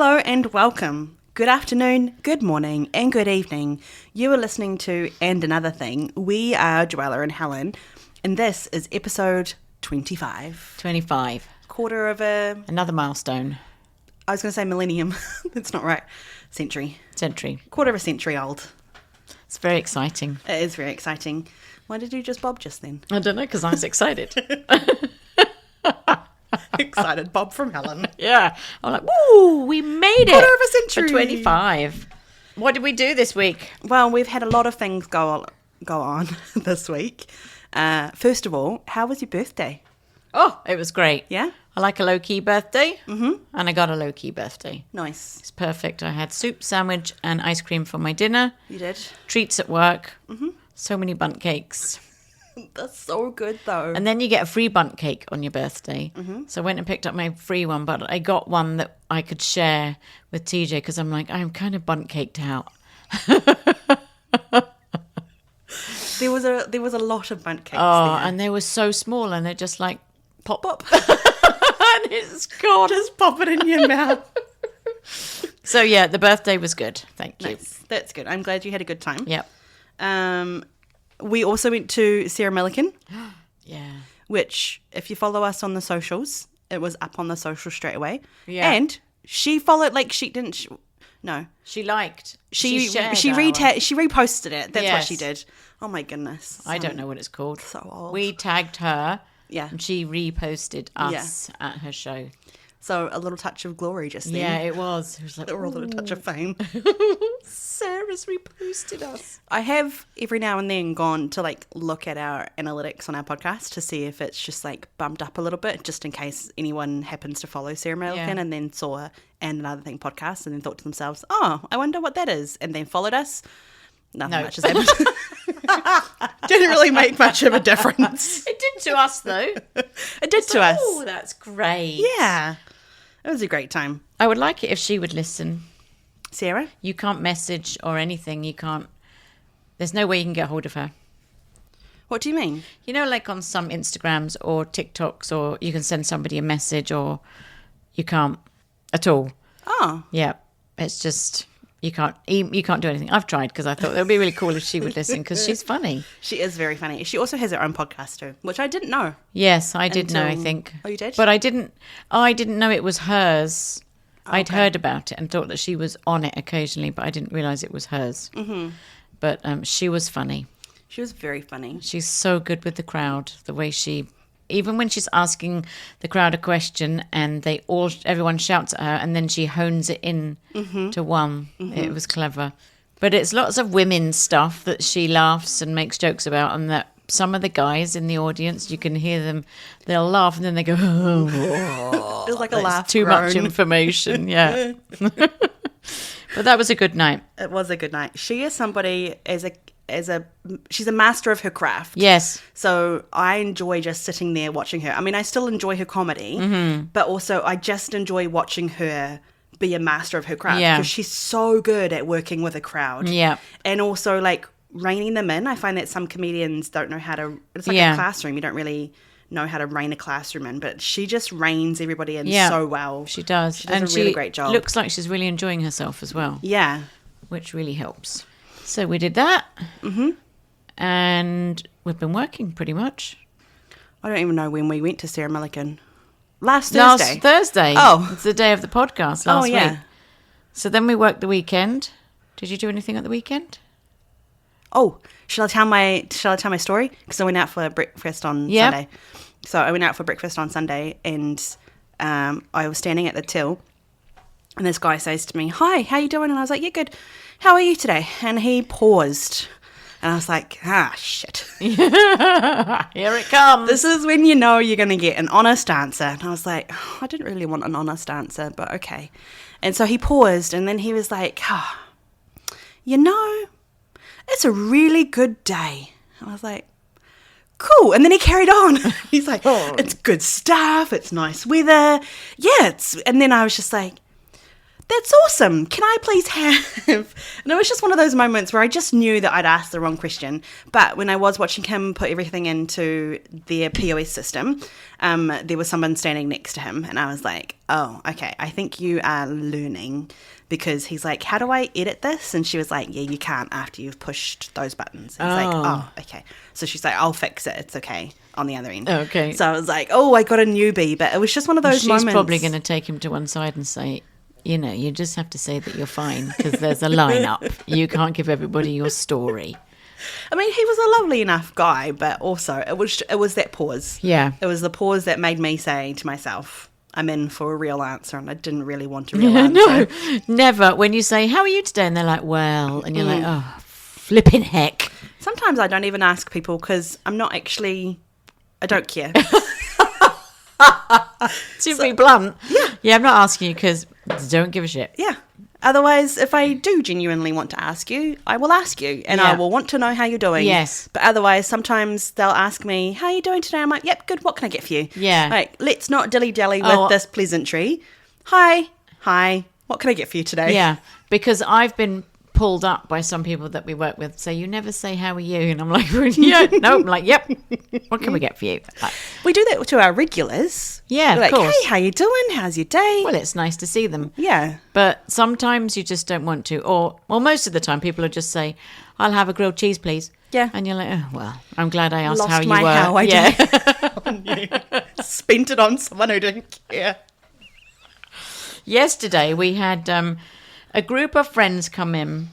Hello and welcome. Good afternoon, good morning, and good evening. You are listening to And Another Thing. We are Joella and Helen, and this is episode 25. 25. Quarter of a... Another milestone. I was going to say millennium. That's not right. Century. Quarter of a century old. It's very exciting. It is very exciting. Why did you just bob just then? I don't know, because I was excited. Excited Bob from Helen. Yeah. I'm like, woo, we made it. Quarter of a century. For 25. What did we do this week? Well, we've had a lot of things go on this week. First of all, how was your birthday? Oh, it was great. Yeah? I like a low-key birthday. Mm-hmm. And I got a low-key birthday. Nice. It's perfect. I had soup, sandwich, and ice cream for my dinner. You did? Treats at work. Mm-hmm. So many bundt cakes. That's so good, though. And then you get a free bundt cake on your birthday. Mm-hmm. So I went and picked up my free one, but I got one that I could share with TJ because I'm like, I'm kind of bundt caked out. There was a lot of bundt cakes Oh, there. and they were so small, and they're just like pop. And it's gone. Just pop it in your mouth. So yeah, the birthday was good. Thank you. Nice. That's good. I'm glad you had a good time. Yep. We also went to Sarah Millican. Yeah. Which, if you follow us on the socials, it was up on the social straight away. Yeah. And she followed, like, she didn't... no. She liked. She shared reposted it. That's what Yes. she did. Oh, my goodness. I don't know what it's called. So old. We tagged her. Yeah. And she reposted us at her show. So a little touch of glory just then. Yeah, it was. It was like, Or a little touch of fame. Sarah's reposted us. I have every now and then gone to like look at our analytics on our podcast to see if it's just like bumped up a little bit, just in case anyone happens to follow Sarah Millican and then saw And Another Thing podcast and then thought to themselves, oh, I wonder what that is, and then followed us. Nothing much has happened. Didn't really make much of a difference. It did to us, though. It did to us. Oh, that's great. Yeah. It was a great time. I would like it if she would listen. Sarah? You can't message or anything. You can't. There's no way you can get hold of her. What do you mean? You know, like on some Instagrams or TikToks, or you can send somebody a message, or you can't at all. Oh. Yeah. It's just... You can't do anything. I've tried because I thought it would be really cool if she would listen because she's funny. She is very funny. She also has her own podcast too, which I didn't know. Yes, I did know, I think. Oh, you did? But I didn't know it was hers. Oh, I'd heard about it and thought that she was on it occasionally, but I didn't realise it was hers. Mm-hmm. But she was funny. She was very funny. She's so good with the crowd, the way she... Even when she's asking the crowd a question and everyone shouts at her and then she hones it in to one. Mm-hmm. It was clever. But it's lots of women's stuff that she laughs and makes jokes about, and that some of the guys in the audience, you can hear them, they'll laugh and then they go, oh. It was like a laugh too groan. much information, yeah. But that was a good night. It was a good night. She is somebody she's a master of her craft. Yes. So I enjoy just sitting there watching her. I mean, I still enjoy her comedy, but also I just enjoy watching her be a master of her craft because she's so good at working with a crowd. Yeah. And also like reining them in. I find that some comedians don't know how to, it's like a classroom. You don't really know how to rein a classroom in, but she just reins everybody in so well. She does. She does a really great job. Looks like she's really enjoying herself as well. Yeah. Which really helps. So we did that. Mm-hmm. And we've been working pretty much. I don't even know when we went to Sarah Millican. Last Thursday. Last Thursday. Oh. It's the day of the podcast last week. Yeah. So then we worked the weekend. Did you do anything at the weekend? Oh, shall I tell my story? Because I went out for breakfast on Sunday. So I went out for breakfast on Sunday and I was standing at the till and this guy says to me, "Hi, how you doing?" And I was like, "Yeah, good. How are you today?" And he paused. And I was like, shit. Here it comes. This is when you know you're going to get an honest answer. And I was like, I didn't really want an honest answer, but okay. And so he paused and then he was like, it's a really good day. I was like, cool. And then he carried on. He's like, it's good stuff. It's nice weather. Yeah. And then I was just like, that's awesome. Can I please have... And it was just one of those moments where I just knew that I'd asked the wrong question. But when I was watching him put everything into their POS system, there was someone standing next to him. And I was like, oh, okay, I think you are learning. Because he's like, how do I edit this? And she was like, yeah, you can't after you've pushed those buttons. And he's like, oh, okay. So she's like, I'll fix it. It's okay on the other end. Okay. So I was like, oh, I got a newbie. But it was just one of those moments. She's probably going to take him to one side and say, you just have to say that you're fine because there's a lineup. You can't give everybody your story. I mean, he was a lovely enough guy, but also it was that pause. Yeah. It was the pause that made me say to myself, I'm in for a real answer, and I didn't really want a real answer. No, never. When you say, how are you today? And they're like, well, and you're like, oh, flipping heck. Sometimes I don't even ask people because I don't care. To be blunt. Yeah, I'm not asking you because I don't give a shit. Yeah. Otherwise, if I do genuinely want to ask you, I will ask you, and I will want to know how you're doing. Yes. But otherwise, sometimes they'll ask me, how are you doing today? I'm like, yep, good. What can I get for you? Yeah. Like, let's not dilly-dally with this pleasantry. Hi. What can I get for you today? Yeah, because I've been pulled up by some people that we work with. So you never say, how are you? And I'm like, yeah, no. I'm like, yep. What can we get for you? We do that to our regulars. Yeah, We're of course. Hey, how you doing? How's your day? Well, it's nice to see them. Yeah. But sometimes you just don't want to. Or, well, most of the time people will just say, I'll have a grilled cheese, please. Yeah. And you're like, oh, well, I'm glad I asked Lost how you my were. how I Yeah. Spent it on someone who didn't care. Yesterday we had a group of friends come in.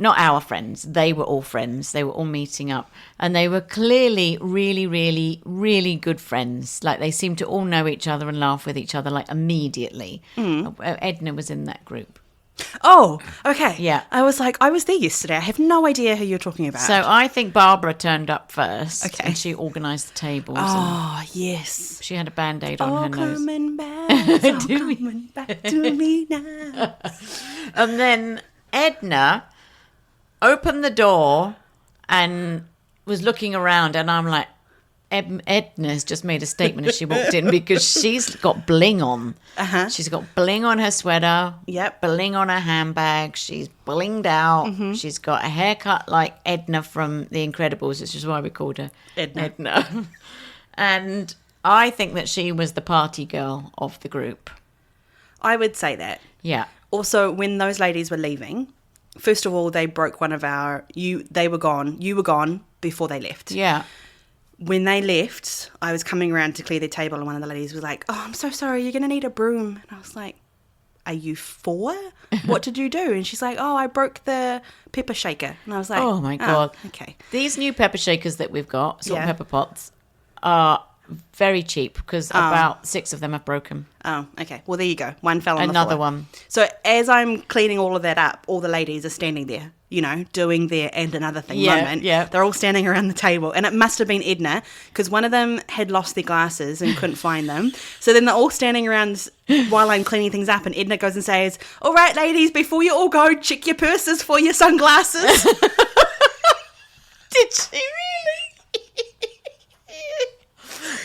Not our friends. They were all friends. They were all meeting up. And they were clearly really, really, really good friends. Like they seemed to all know each other and laugh with each other like immediately. Edna was in that group. Oh, okay. Yeah. I was like, I was there yesterday. I have no idea who you're talking about. So I think Barbara turned up first. Okay. And she organised the tables. Oh, yes. She had a Band-Aid on her nose. Coming back to me now. And then Edna opened the door and was looking around, and I'm like, Edna's just made a statement as she walked in because she's got bling on. Uh-huh. She's got bling on her sweater. Yep. Bling on her handbag. She's blinged out. Mm-hmm. She's got a haircut like Edna from The Incredibles, which is why we called her Edna. And I think that she was the party girl of the group. I would say that. Yeah. Also, when those ladies were leaving, first of all, they broke one of our... They were gone. You were gone before they left. Yeah. When they left, I was coming around to clear the table, and one of the ladies was like, oh, I'm so sorry, you're going to need a broom. And I was like, are you 4? What did you do? And she's like, oh, I broke the pepper shaker. And I was like, oh my God. Okay. These new pepper shakers that we've got, salt and pepper pots, are very cheap because about 6 of them have broken. Oh, okay. Well, there you go. One fell on the floor. Another one. So as I'm cleaning all of that up, all the ladies are standing there, doing their and another thing moment. Yeah. They're all standing around the table. And it must have been Edna because one of them had lost their glasses and couldn't find them. So then they're all standing around while I'm cleaning things up, and Edna goes and says, all right, ladies, before you all go, check your purses for your sunglasses. Did she really?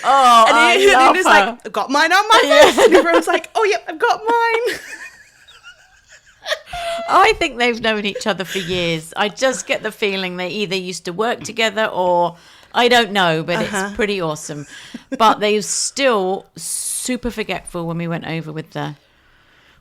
Oh, and I then love it's her. like, I've got mine on my face. And everyone's like, oh, yep, I've got mine. I think they've known each other for years. I just get the feeling they either used to work together or I don't know, but it's pretty awesome. But they were still super forgetful when we went over with the...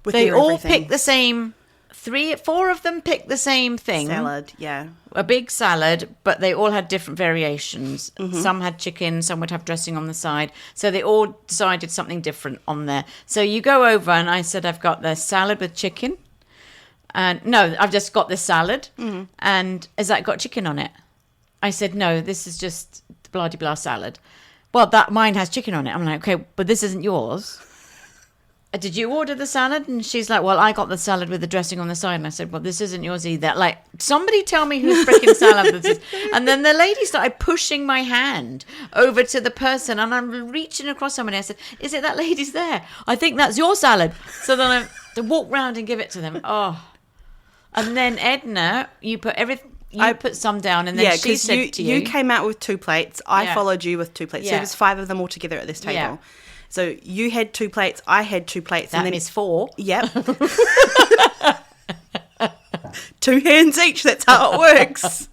They all picked the same... 4 of them picked the same thing. Salad, yeah. A big salad, but they all had different variations. Mm-hmm. Some had chicken, some would have dressing on the side. So they all decided something different on there. So you go over and I said, I've got the salad with chicken. And no, I've just got this salad. Mm-hmm. And has that got chicken on it? I said, no, this is just the blah-de-blah salad. Well, mine has chicken on it. I'm like, okay, but this isn't yours. Did you order the salad? And she's like, well, I got the salad with the dressing on the side. And I said, well, this isn't yours either. Like, somebody tell me whose freaking salad this is. And then the lady started pushing my hand over to the person. And I'm reaching across somebody. I said, is it that lady's there? I think that's your salad. So then I have to walk round and give it to them. Oh. And then Edna, you put everything. I put some down, and then she said to you. You came out with 2 plates. I followed you with 2 plates. So it was 5 of them all together at this table. Yeah. So you had 2 plates, I had 2 plates. That is 4. Yep. 2 hands each, that's how it works.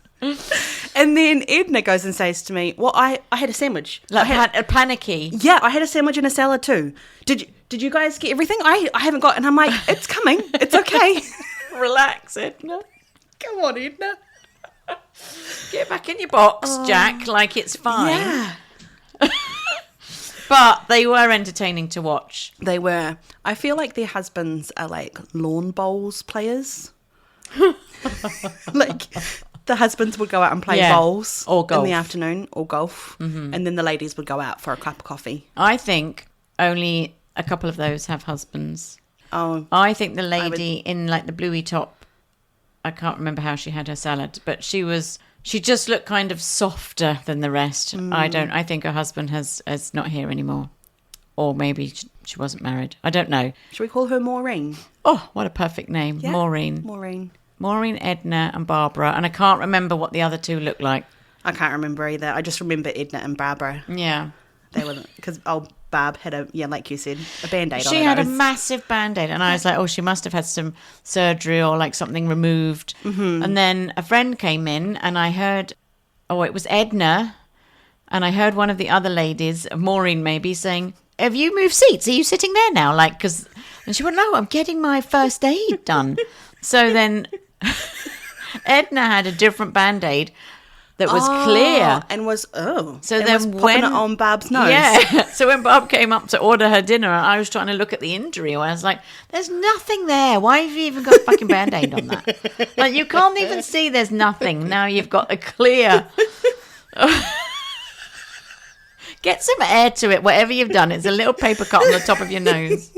And then Edna goes and says to me, well, I had a sandwich. Like a panicky. Yeah, I had a sandwich and a salad too. Did you guys get everything? I haven't got, and I'm like, it's coming. It's okay. Relax, Edna. Come on, Edna. Get back in your box, Jack, like it's fine. Yeah. But they were entertaining to watch. They were. I feel like their husbands are like lawn bowls players. Like the husbands would go out and play bowls or golf in the afternoon, or golf, and then the ladies would go out for a cup of coffee. I think only a couple of those have husbands. Oh, I think the lady in like the bluey top, I can't remember how she had her salad, but she just looked kind of softer than the rest. I think her husband is not here anymore. Or maybe she wasn't married. I don't know. Should we call her Maureen? Oh, what a perfect name. Yeah. Maureen, Edna and Barbara. And I can't remember what the other 2 looked like. I can't remember either. I just remember Edna and Barbara. Yeah. They were, because Barb had like you said, a Band-Aid on her She had nose. a massive Band-Aid, and I was like, oh, she must have had some surgery or like something removed. Mm-hmm. And then a friend came in, and I heard, it was Edna, and I heard one of the other ladies, Maureen maybe, saying, have you moved seats? Are you sitting there now? And she went, no, I'm getting my first aid done. So then Edna had a different Band-Aid that was clear. And was, so and then was popping it on Barb's nose. Yeah. So when Barb came up to order her dinner, I was trying to look at the injury. I was like, there's nothing there. Why have you even got a fucking Band-Aid on that? Like, you can't even see there's nothing. Now you've got a clear... Get some air to it, whatever you've done. It's a little paper cut on the top of your nose.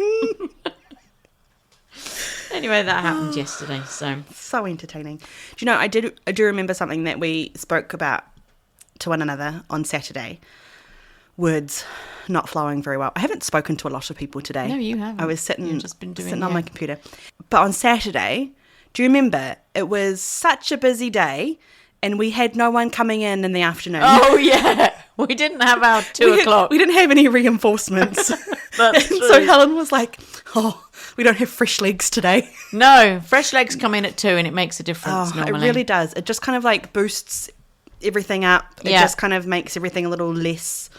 Anyway, that happened yesterday. So entertaining. Do you know, I do remember something that we spoke about to one another on Saturday. Words not flowing very well. I haven't spoken to a lot of people today. No, you haven't. I was sitting sitting on my computer. But on Saturday, do you remember, it was such a busy day and we had no one coming in the afternoon. Oh, yeah. We didn't have our 2 o'clock. We didn't have any reinforcements. That's true. So Helen was like, we don't have fresh legs today. No, fresh legs come in at 2 and it makes a difference normally. It really does. It just kind of like boosts everything up. It just kind of makes everything a little less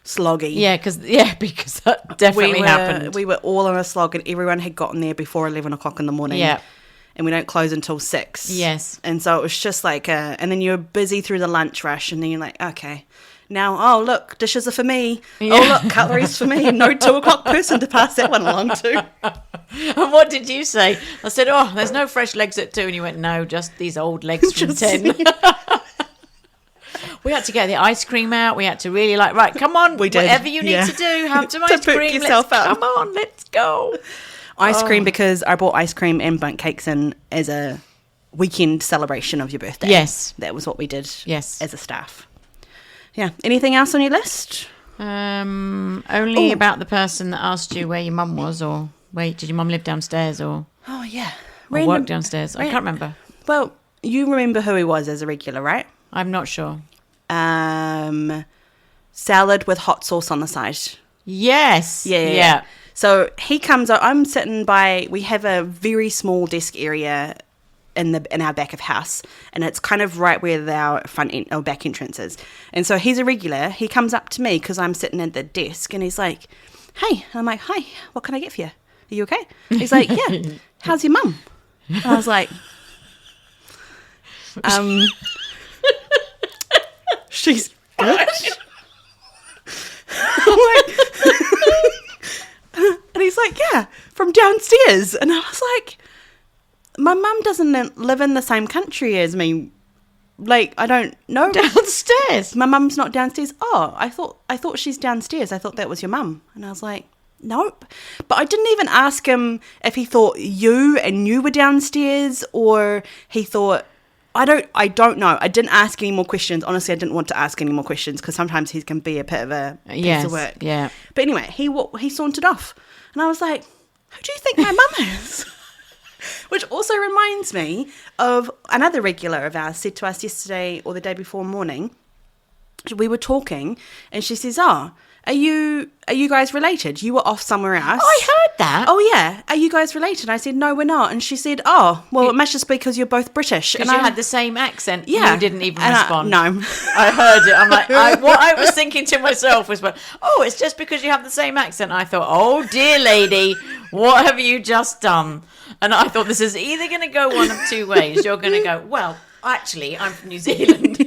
sloggy. Yeah, because that definitely happened. We were all on a slog and everyone had gotten there before 11 o'clock in the morning. Yeah. And we don't close until 6. Yes. And so it was just like and then you're busy through the lunch rush and then you're like, okay. Now, look, dishes are for me. Yeah. Oh, look, cutlery's for me. No 2 o'clock person to pass that one along to. And what did you say? I said, there's no fresh legs at 2. And you went, no, just these old legs from 10. We had to get the ice cream out. We had to really right, come on. We did. Whatever you need to do, have some ice cream. Yourself up. Come on, let's go. Ice cream, because I bought ice cream and bundt cakes in as a weekend celebration of your birthday. Yes. That was what we did as a staff. Yeah. Anything else on your list? Only about the person that asked you where your mum was, or did your mum live downstairs, or yeah, or work downstairs? I can't remember. Well, you remember who he was as a regular, right? I'm not sure. Salad with hot sauce on the side. Yes. Yeah. So he comes. I'm sitting by. We have a very small desk area in our back of house, and it's kind of right where our back entrance is. And so he's a regular. He comes up to me because I'm sitting at the desk, and he's like, "Hey," and I'm like, "Hi, what can I get for you? Are you okay?" He's like, "Yeah. How's your mum?" And I was like, "She's good." I'm like, and he's like, "Yeah, from downstairs," and I was like, my mum doesn't live in the same country as me. Like, I don't know. Downstairs? My mum's not downstairs. Oh, I thought she's downstairs. I thought that was your mum. And I was like, nope. But I didn't even ask him if he thought you were downstairs, or he thought, I don't know. I didn't ask any more questions. Honestly, I didn't want to ask any more questions because sometimes he can be a bit of a piece of work. Yeah. But anyway, he sauntered off. And I was like, who do you think my mum is? Which also reminds me of another regular of ours said to us yesterday or the day before morning. We were talking and she says, Are you guys related? You were off somewhere else. I heard that. Oh, yeah. Are you guys related? I said, no, we're not. And she said, oh, well, it must just be because you're both British. Because you had the same accent. Yeah. You didn't even respond. No. I heard it. I'm like, what I was thinking to myself was, it's just because you have the same accent. I thought, oh, dear lady, what have you just done? And I thought, this is either going to go one of two ways. You're going to go, well, actually, I'm from New Zealand.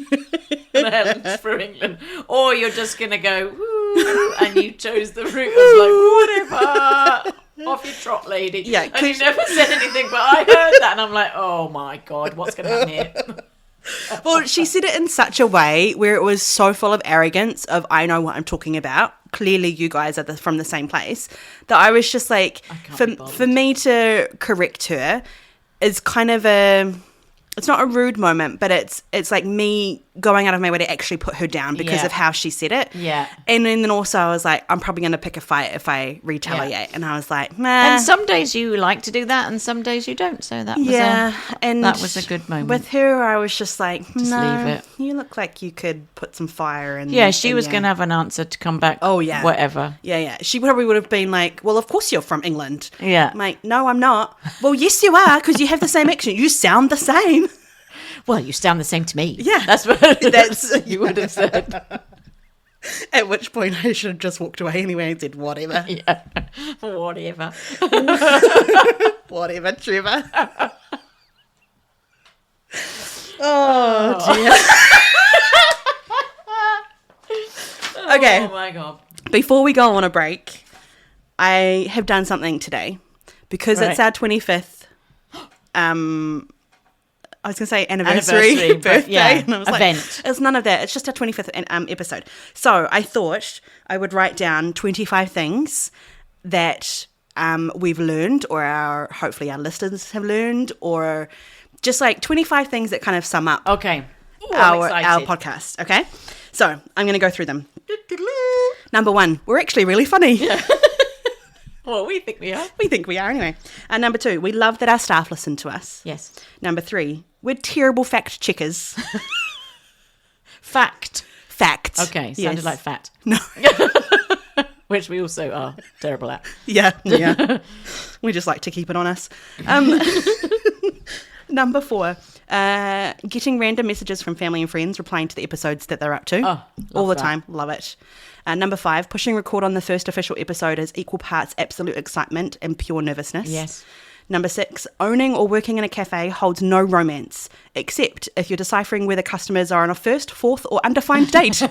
And Helen's from England. Or you're just going to go, woo, and you chose the route of whatever. Off your trot, lady. Yeah, and you never said anything, but I heard that, and I'm like, oh my God, what's going to happen here? Well, she said it in such a way where it was so full of arrogance of, I know what I'm talking about. Clearly, you guys are from the same place. That I was just like, for me to correct her is kind of it's not a rude moment, but it's like me going out of my way to actually put her down because of how she said it. Yeah. And then also I was like, I'm probably going to pick a fight if I retaliate. Yeah. And I was like, nah. And some days you like to do that and some days you don't. So that was a good moment. With her, I was just like, just leave it. You look like you could put some fire in. Yeah, she was going to have an answer to come back. Oh, yeah. Whatever. Yeah, yeah. She probably would have been like, well, of course you're from England. Yeah. I'm like, no, I'm not. Well, yes, you are because you have the same accent. You sound the same. Well, you sound the same to me. Yeah. That's what you would have said. At which point I should have just walked away anyway and said, whatever. Yeah. Whatever. Whatever, Trevor. Oh, dear. Okay. Oh, my God. Before we go on a break, I have done something today because it's our 25th I was going to say anniversary birthday. Yeah, and I was event. Like, it's none of that. It's just our 25th episode. So I thought I would write down 25 things that we've learned or hopefully our listeners have learned or just like 25 things that kind of sum up our podcast. Okay? So I'm going to go through them. Number 1, we're actually really funny. Yeah. Well, we think we are. We think we are anyway. And number 2, we love that our staff listen to us. Yes. Number 3, we're terrible fact checkers. Fact. Okay, sounded like fat. No. Which we also are terrible at. Yeah. We just like to keep it on us. Number 4, getting random messages from family and friends replying to the episodes that they're up to. Oh, all the time. Love it. Number 5, pushing record on the first official episode is equal parts absolute excitement and pure nervousness. Yes. Number 6, owning or working in a cafe holds no romance, except if you're deciphering whether customers are on a first, fourth or undefined date.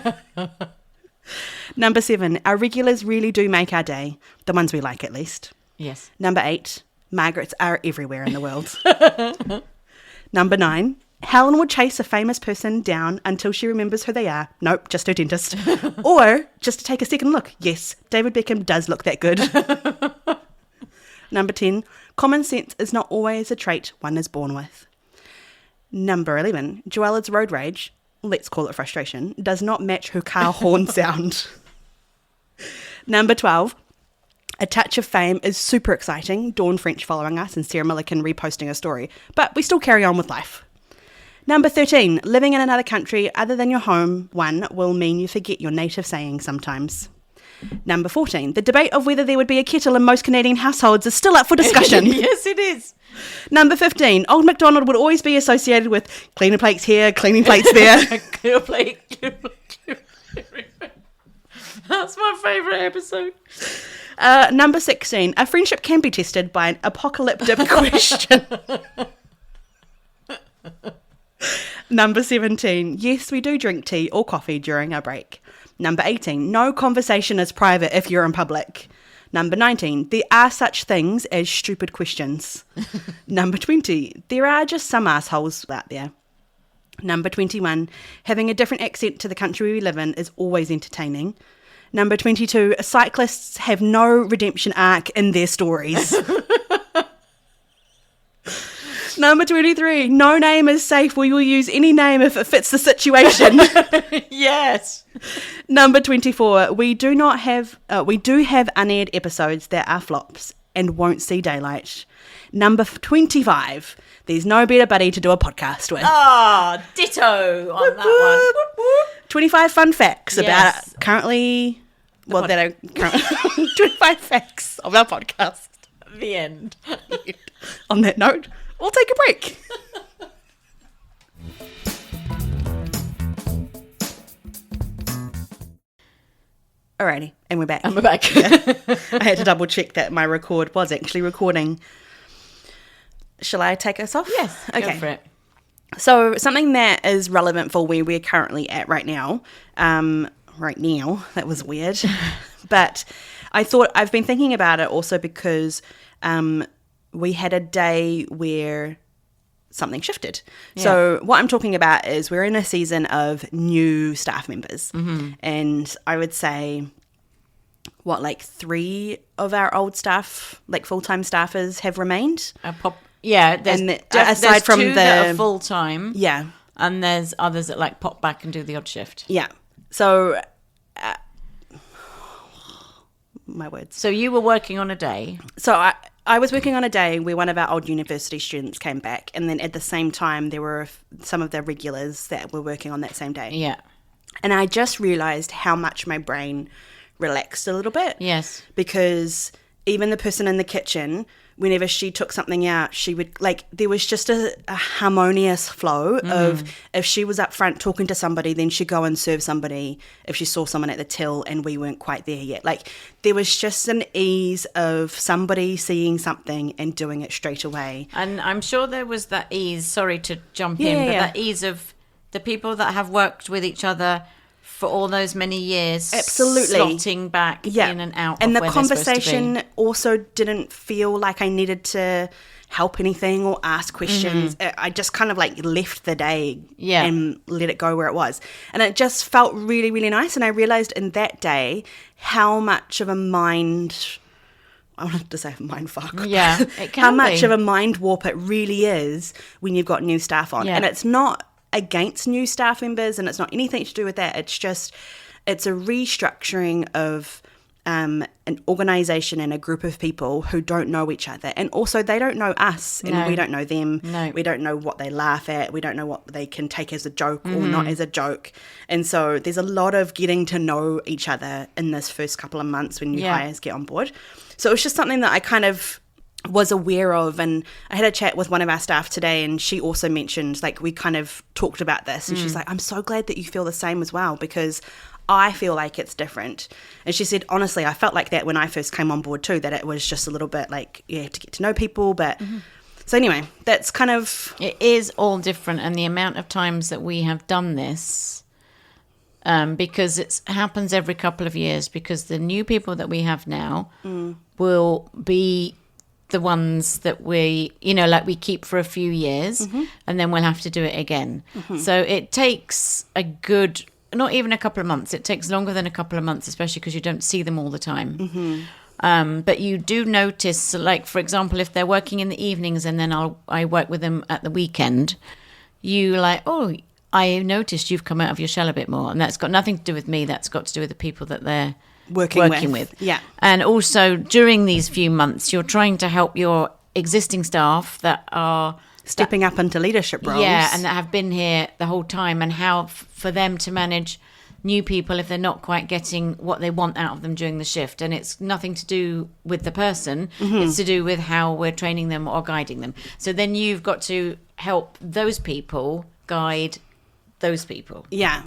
Number 7, our regulars really do make our day, the ones we like at least. Yes. Number 8, Margarets are everywhere in the world. Number 9, Helen would chase a famous person down until she remembers who they are. Nope, just her dentist. Or just to take a second look. Yes, David Beckham does look that good. Number 10, common sense is not always a trait one is born with. Number 11, Joella's road rage, let's call it frustration, does not match her car horn sound. Number 12, a touch of fame is super exciting. Dawn French following us and Sarah Milliken reposting a story. But we still carry on with life. Number 13, living in another country other than your home one will mean you forget your native saying sometimes. Number 14, the debate of whether there would be a kettle in most Canadian households is still up for discussion. Yes, it is. Number 15, Old MacDonald would always be associated with cleaner plates here, cleaning plates there. Clear plate. That's my favourite episode. Number 16, a friendship can be tested by an apocalyptic question. Number 17, yes, we do drink tea or coffee during our break. Number 18, no conversation is private if you're in public. Number 19, there are such things as stupid questions. Number 20, there are just some assholes out there. Number 21, having a different accent to the country we live in is always entertaining. Number 22, cyclists have no redemption arc in their stories. Number 23, no name is safe. We will use any name if it fits the situation. Yes. Number 24, we do have unaired episodes that are flops and won't see daylight. Number 25, there's no better buddy to do a podcast with. Ah, ditto on that one. 25 fun facts about currently Well, that are 25 facts of our podcast. The end. On that note, we'll take a break. Alrighty, and we're back. And we're back. Yeah. I had to double check that my record was actually recording. Shall I take us off? Yes, okay. Go for it. So something that is relevant for where we're currently at right now, that was weird, but I thought I've been thinking about it also because we had a day where something shifted. Yeah. So what I'm talking about is we're in a season of new staff members. Mm-hmm. And I would say, 3 of our old staff, full-time staffers have remained? Aside from 2 that are full-time. Yeah. And there's others that pop back and do the odd shift. Yeah. So, my words. So you were working on a day. So I was working on a day where one of our old university students came back, and then at the same time there were some of the regulars that were working on that same day. Yeah. And I just realised how much my brain relaxed a little bit. Yes. Because even the person in the kitchen, whenever she took something out, she would, there was just a harmonious flow of if she was up front talking to somebody, then she'd go and serve somebody if she saw someone at the till and we weren't quite there yet. There was just an ease of somebody seeing something and doing it straight away. And I'm sure there was that ease, sorry to jump in, but that ease of the people that have worked with each other for all those many years, absolutely slotting back in and out, and of the where conversation also didn't feel like I needed to help anything or ask questions. I just kind of left the day and let it go where it was, and it just felt really, really nice. And I realized in that day how much of a mind, I wanted to say mind fuck. Yeah, it can how much be. of a mind warp it really is when you've got new staff on, and it's not against new staff members, and it's not anything to do with that. It's just, it's a restructuring of an organisation and a group of people who don't know each other, and also they don't know us, and we don't know them. No. We don't know what they laugh at. We don't know what they can take as a joke or not as a joke. And so there's a lot of getting to know each other in this first couple of months when new hires get on board. So it was just something that I kind of was aware of, and I had a chat with one of our staff today, and she also mentioned, we kind of talked about this, and she's like, I'm so glad that you feel the same as well, because I feel like it's different. And she said, honestly, I felt like that when I first came on board too, that it was just a little bit to get to know people, but so anyway, that's kind of, it is all different. And the amount of times that we have done this, because it happens every couple of years, because the new people that we have now will be the ones that we keep for a few years, and then we'll have to do it again. So it takes a good, not even a couple of months. It takes longer than a couple of months, especially because you don't see them all the time. But you do notice, for example, if they're working in the evenings and then I work with them at the weekend, I noticed you've come out of your shell a bit more. And that's got nothing to do with me. That's got to do with the people that they're working with. Yeah. And also during these few months, you're trying to help your existing staff that are stepping up into leadership roles. Yeah, and that have been here the whole time, and how for them to manage new people if they're not quite getting what they want out of them during the shift. And it's nothing to do with the person. It's to do with how we're training them or guiding them. So then you've got to help those people guide those people. Yeah.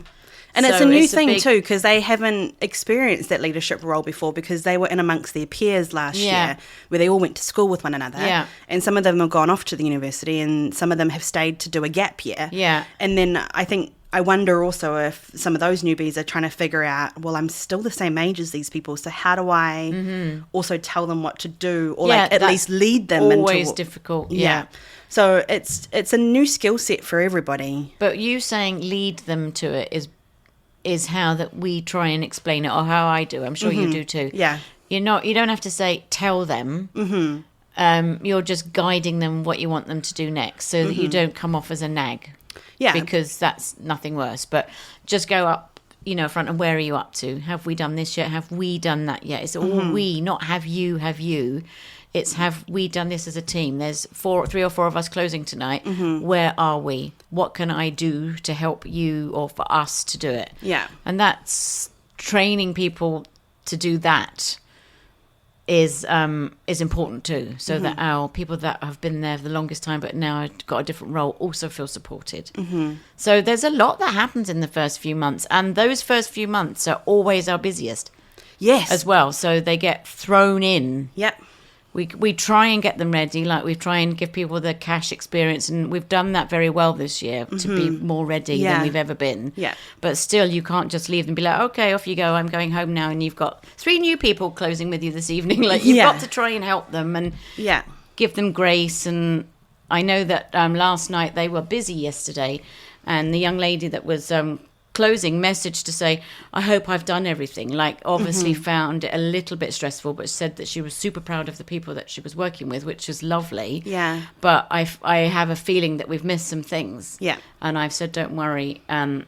And so it's a new thing too, because they haven't experienced that leadership role before, because they were in amongst their peers last year, where they all went to school with one another. Yeah. And some of them have gone off to the university, and some of them have stayed to do a gap year. Yeah. And then I wonder also if some of those newbies are trying to figure out, well, I'm still the same age as these people, so how do I also tell them what to do, or at least lead them? Always difficult. Yeah. So it's a new skill set for everybody. But you saying lead them to it is how that we try and explain it, or how I do. I'm sure you do too. Yeah. You don't have to say tell them. You're just guiding them what you want them to do next, so that you don't come off as a nag. Yeah. Because that's nothing worse. But just go up, front, and where are you up to? Have we done this yet? Have we done that yet? It's all we, not have you. It's have we done this as a team? There's 3 or 4 of us closing tonight. Where are we? What can I do to help you or for us to do it? Yeah. And that's training people to do that is important too, so that our people that have been there for the longest time but now have got a different role also feel supported. So there's a lot that happens in the first few months, and those first few months are always our busiest. Yes. As well, so they get thrown in. Yep. We try and get them ready, like we try and give people the cash experience, and we've done that very well this year to be more ready than we've ever been. Yeah. But still, you can't just leave them and be like, okay, off you go, I'm going home now, and you've got 3 new people closing with you this evening. Like, you've got to try and help them and give them grace. And I know that last night they were busy yesterday, and the young lady that was closing message to say, I hope I've done everything. Like, obviously found it a little bit stressful, but said that she was super proud of the people that she was working with, which is lovely. Yeah. But I have a feeling that we've missed some things. Yeah. And I've said, don't worry. I'm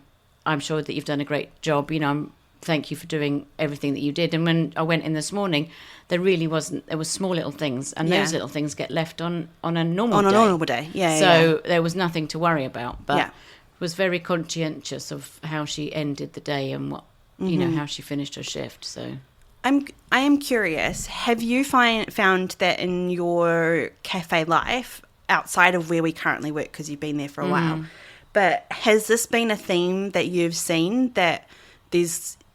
sure that you've done a great job. You know, thank you for doing everything that you did. And when I went in this morning, there was small little things, and those little things get left on a normal day. On a normal day, yeah. So there was nothing to worry about. But was very conscientious of how she ended the day and what you know, how she finished her shift. So I am curious, have you found that in your cafe life outside of where we currently work, because you've been there for a while, but has this been a theme that you've seen, that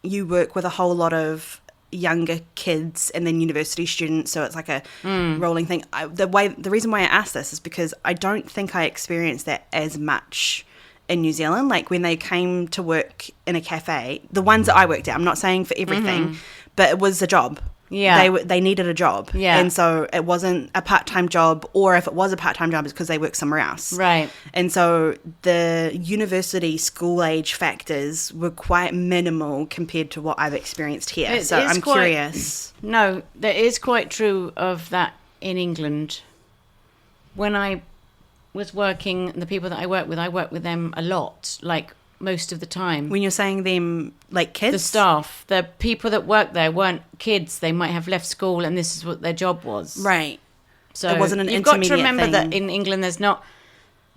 you work with a whole lot of younger kids and then university students, so it's like a rolling thing? The reason why I ask this is because I don't think I experienced that as much in New Zealand. Like, when they came to work in a cafe, the ones that I worked at, I'm not saying for everything, but it was a job. Yeah. They needed a job. Yeah. And so it wasn't a part-time job, or if it was a part-time job, it's because they worked somewhere else. Right. And so the university school age factors were quite minimal compared to what I've experienced here. So I'm curious. No, that is quite true of that in England. When I was working, the people that I work with them a lot, like most of the time. When you're saying them, like kids? The staff, the people that work there weren't kids. They might have left school and this is what their job was. Right. So it wasn't an you've got intermediate to remember thing. that in England there's not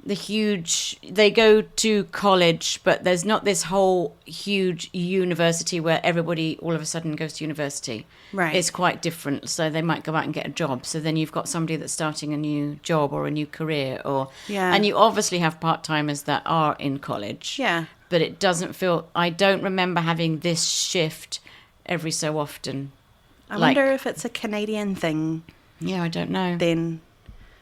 the huge, they go to college, but there's not this whole huge university where everybody all of a sudden goes to university. Right. It's quite different. So they might go out and get a job. So then you've got somebody that's starting a new job or a new career, and you obviously have part-timers that are in college. Yeah. But it doesn't feel, I don't remember having this shift every so often. I wonder if it's a Canadian thing. Yeah, I don't know. Then,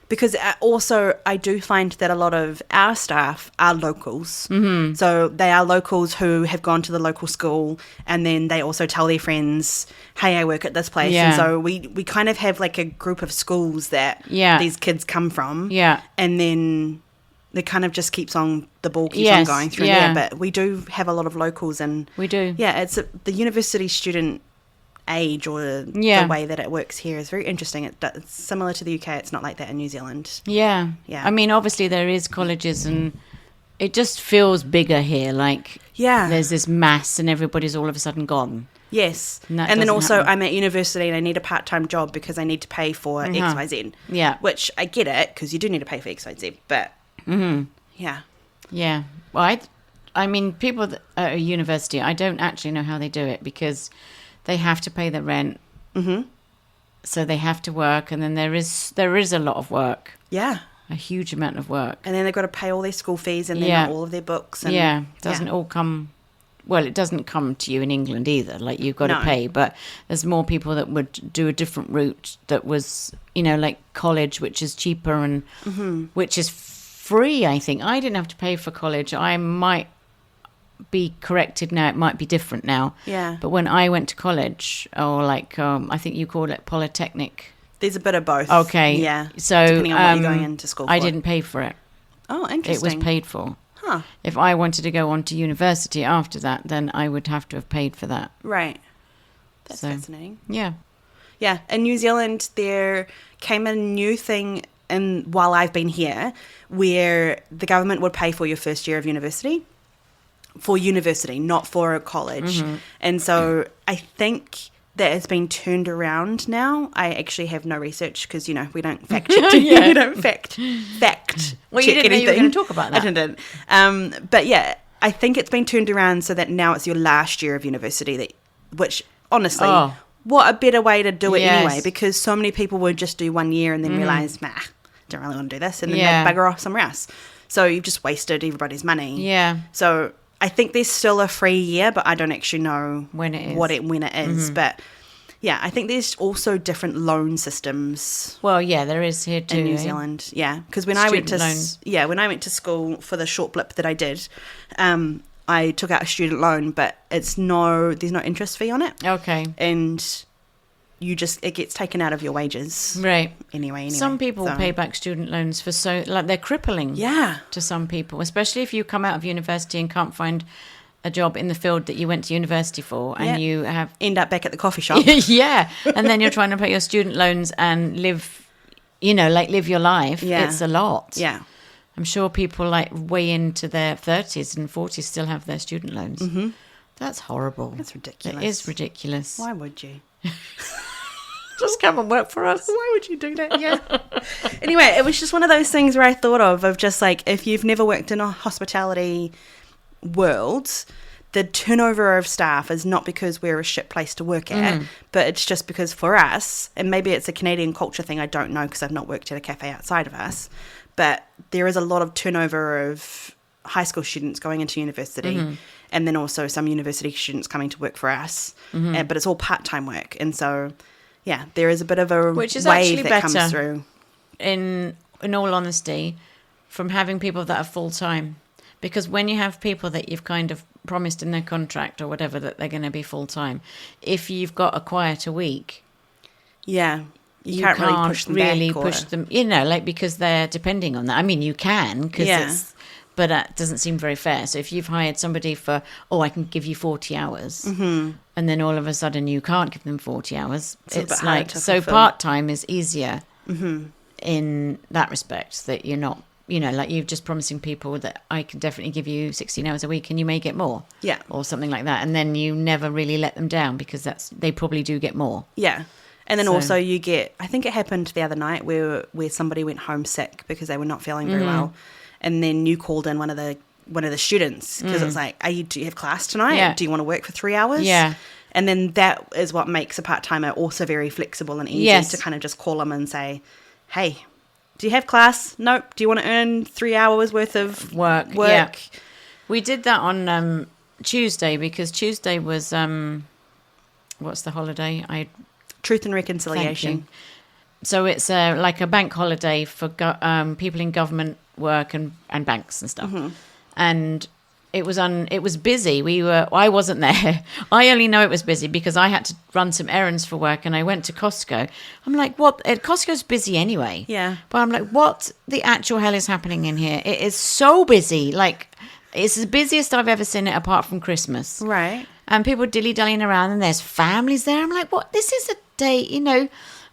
because also I do find that a lot of our staff are locals. Mm-hmm. So they are locals who have gone to the local school, and then they also tell their friends, hey, I work at this place. Yeah. And so we kind of have like a group of schools that these kids come from. Yeah. And then it kind of just keeps on, the ball keeps on going through there. But we do have a lot of locals, and we do. Yeah, it's the university student age, or the way that it works here is very interesting. It's similar to the UK. It's not like that in New Zealand. Yeah. I mean, obviously there is colleges, and it just feels bigger here. Like, there's this mass, and everybody's all of a sudden gone. Yes. And then also I'm at university and I need a part-time job because I need to pay for X, Y, Z. Yeah. Which I get it, because you do need to pay for X, Y, Z. But yeah. Well, I mean, people at a university, I don't actually know how they do it, because they have to pay the rent. Mm-hmm. So they have to work, and then there is a lot of work. Yeah. A huge amount of work. And then they've got to pay all their school fees, and then all of their books. And, it doesn't all come... Well, it doesn't come to you in England either. Like, you've got to pay. But there's more people that would do a different route that was, like college, which is cheaper and which is free, I think. I didn't have to pay for college. I might be corrected now. It might be different now. Yeah. But when I went to college, or like, I think you call it polytechnic. There's a bit of both. Okay. Yeah. So depending on what you're going into school for. I didn't pay for it. Oh, interesting. It was paid for. Huh. If I wanted to go on to university after that, then I would have to have paid for that. Right. That's fascinating. Yeah. Yeah. In New Zealand, there came a new thing while I've been here, where the government would pay for your first year of university. For university, not for a college. Mm-hmm. And so I think that has been turned around now. I actually have no research, because, we don't fact check. We don't fact well, check you didn't anything. know you were going to talk about that. I didn't. But yeah, I think it's been turned around so that now it's your last year of university, which honestly, what a better way to do it anyway, because so many people would just do 1 year and then realise, don't really want to do this, and then they'll bugger off somewhere else. So you've just wasted everybody's money. Yeah. So I think there's still a free year, but I don't actually know when it is. When it is. But yeah, I think there's also different loan systems. Well, yeah, there is here too in New Zealand. Yeah, because when I went to school for the short blip that I did, I took out a student loan, but there's no interest fee on it. Okay. And it gets taken out of your wages. Right. Anyway. Some people pay back student loans for they're crippling. Yeah. To some people, especially if you come out of university and can't find a job in the field that you went to university for, and you end up back at the coffee shop. Yeah. And then you're trying to pay your student loans and live your life. Yeah. It's a lot. Yeah. I'm sure people way into their 30s and 40s still have their student loans. Mm-hmm. That's horrible. That's ridiculous. It is ridiculous. Why would you? Just come and work for us. Why would you do that? Yeah. Anyway, it was just one of those things where I thought of just if you've never worked in a hospitality world, the turnover of staff is not because we're a shit place to work at, but it's just because for us, and maybe it's a Canadian culture thing, I don't know because I've not worked at a cafe outside of us, but there is a lot of turnover of high school students going into university, and then also some university students coming to work for us, but it's all part-time work, and so yeah, there is a bit of a wave that comes through. In all honesty, from having people that are full-time, because when you have people that you've kind of promised in their contract or whatever that they're going to be full-time, if you've got a quieter week, you can't really push them back, because they're depending on that. I mean, you can, but that doesn't seem very fair. So if you've hired somebody for, I can give you 40 hours, and then all of a sudden you can't give them 40 hours, it's like, so part-time is easier in that respect, that you're not, you're just promising people that I can definitely give you 16 hours a week and you may get more. Yeah. Or something like that. And then you never really let them down because they probably do get more. Yeah. And then also you get, I think it happened the other night where somebody went home sick because they were not feeling very well. And then you called in one of the students because it's like, do you have class tonight? Yeah. Do you want to work for 3 hours? Yeah. And then that is what makes a part-timer also very flexible and easy to kind of just call them and say, hey, do you have class? Nope. Do you want to earn 3 hours worth of work? Yeah. We did that on Tuesday because Tuesday was, what's the holiday? Truth and Reconciliation. So it's like a bank holiday for people in government work and banks and stuff. And it was busy. I wasn't there. I only know it was busy because I had to run some errands for work and I went to Costco. I'm like, what? Costco's busy anyway. Yeah. But I'm like, what the actual hell is happening in here? It is so busy. Like, it's the busiest I've ever seen it apart from Christmas. Right. And people dilly-dallying around and there's families there. I'm like, what? This is a day,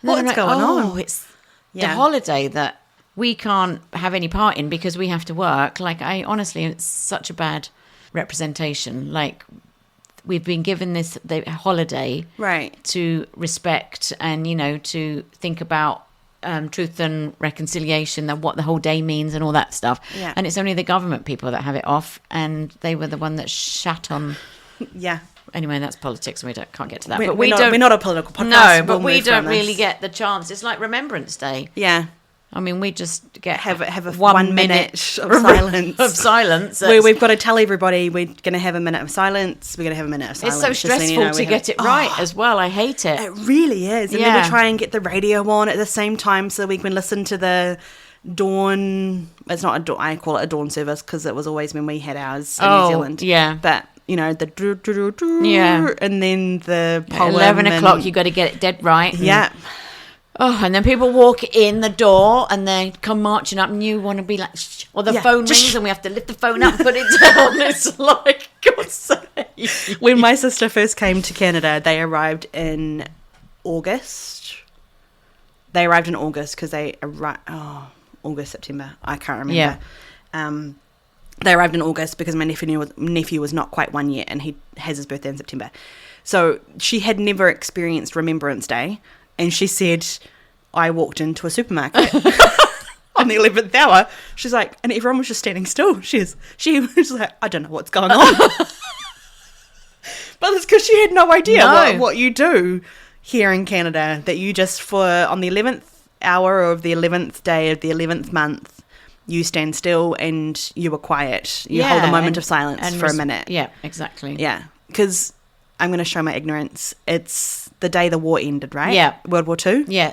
What's going on? It's the holiday that we can't have any part in because we have to work. Like, honestly, it's such a bad representation. Like, we've been given the holiday to respect and, to think about truth and reconciliation and what the whole day means and all that stuff. Yeah. And it's only the government people that have it off, and they were the one that shat on. Yeah. Anyway, that's politics, and can't get to that. We're not a political podcast. No, but we don't really get the chance. It's like Remembrance Day. Yeah. I mean, we just have a 1 minute of silence. Where we've got to tell everybody we're going to have a minute of silence. We're going to have a minute of silence. It's so stressful to get it right as well. I hate it. It really is. And then we try and get the radio on at the same time so we can listen to the dawn. It's not a dawn. I call it a dawn service because it was always when we had ours in New Zealand. Yeah. But the and then the poem. 11 o'clock, you got to get it dead right. Yeah. And then people walk in the door and they come marching up and you want to be like, shh, or the phone rings and we have to lift the phone up and put it down. It's like, God's sake. When my sister first came to Canada, they arrived in August. They arrived in August because they arrived, August, September. I can't remember. Yeah. They arrived in August because my nephew was not quite 1 year and he has his birthday in September. So she had never experienced Remembrance Day. And she said, I walked into a supermarket on the 11th hour. She's like, and everyone was just standing still. She was like, I don't know what's going on. But it's because she had no idea No. what you do here in Canada. That you just, on the 11th hour of the 11th day of the 11th month, you stand still and you are quiet. You hold a moment of silence for a minute. Yeah, exactly. Yeah, because I'm going to show my ignorance. It's the day the war ended, right? Yeah. World War II? Yeah.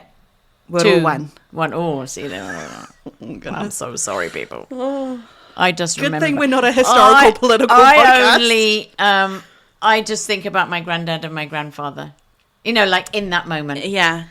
World War One. One. Oh, see there. I'm so sorry, people. Oh. I just Good remember. thing we're not a historical, political podcast. I just think about my granddad and my grandfather. You know, like in that moment. Yeah.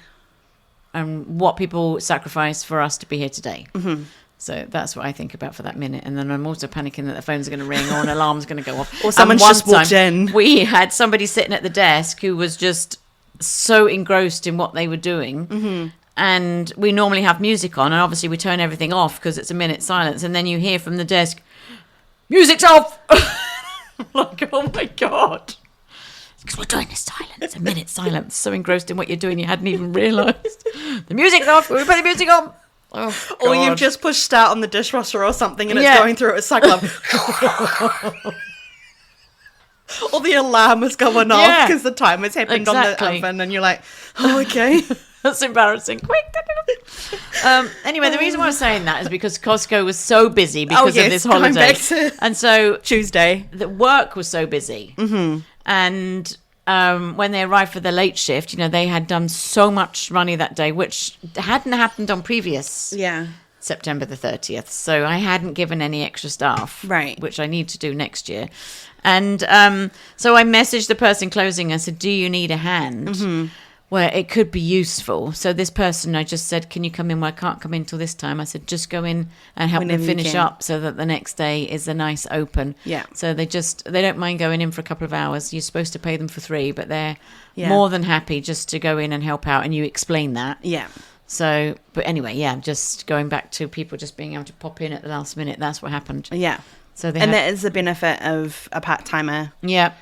And what people sacrificed for us to be here today. Mm-hmm. So that's what I think about for that minute. And then I'm also panicking that the phone's going to ring or an alarm's going to go off. Or someone's just walked in. We had somebody sitting at the desk who was just so engrossed in what they were doing. Mm-hmm. And we normally have music on. And obviously we turn everything off because it's a minute silence. And then you hear from the desk, music's off! I'm like, oh my God. Because we're doing this silence, a minute silence. So engrossed in what you're doing, you hadn't even realised. The music's off. We put the music on. Oh, or you've just pushed start on the dishwasher or something and it's going through a cycle of... or the alarm is going off because the time has happened on the oven and you're like, oh, okay. That's embarrassing. Quick. Anyway, the reason why I'm saying that is because Costco was so busy because of this holiday. And so Tuesday. The work was so busy. Mm-hmm. And when they arrived for the late shift, you know, they had done so much money that day, which hadn't happened on previous September the 30th. So I hadn't given any extra staff, which I need to do next year. And so I messaged the person closing. I said, do you need a hand? Mm-hmm. Where it could be useful. So this person, I just said, can you come in? Well, I can't come in till this time. I said, just go in and help them finish up so that the next day is a nice open. Yeah. So they don't mind going in for a couple of hours. You're supposed to pay them for 3, but they're more than happy just to go in and help out. And you explain that. Yeah. So, but anyway, just going back to people just being able to pop in at the last minute. That's what happened. Yeah. So that is the benefit of a part-timer. Yeah.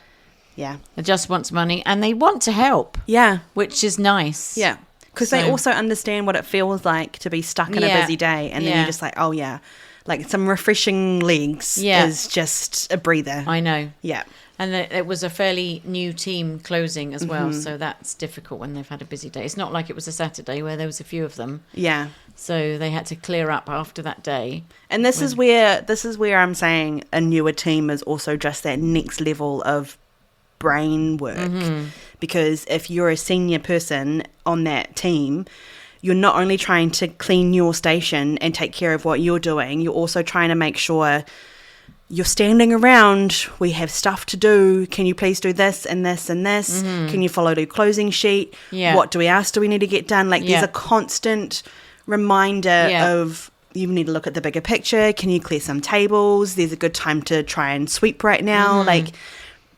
Yeah. They just wants money and they want to help. Yeah. Which is nice. Yeah. Because they also understand what it feels like to be stuck in a busy day. And then you're just like, oh, yeah. Like some refreshing legs is just a breather. I know. Yeah. And it was a fairly new team closing as well. So that's difficult when they've had a busy day. It's not like it was a Saturday where there was a few of them. Yeah. So they had to clear up after that day. And this is where I'm saying a newer team is also just that next level of brain work, because if you're a senior person on that team, you're not only trying to clean your station and take care of what you're doing, you're also trying to make sure you're standing around, we have stuff to do, can you please do this and this and this, can you follow the closing sheet, what else do we need to get done, like there's a constant reminder of you need to look at the bigger picture, can you clear some tables, there's a good time to try and sweep right now, like.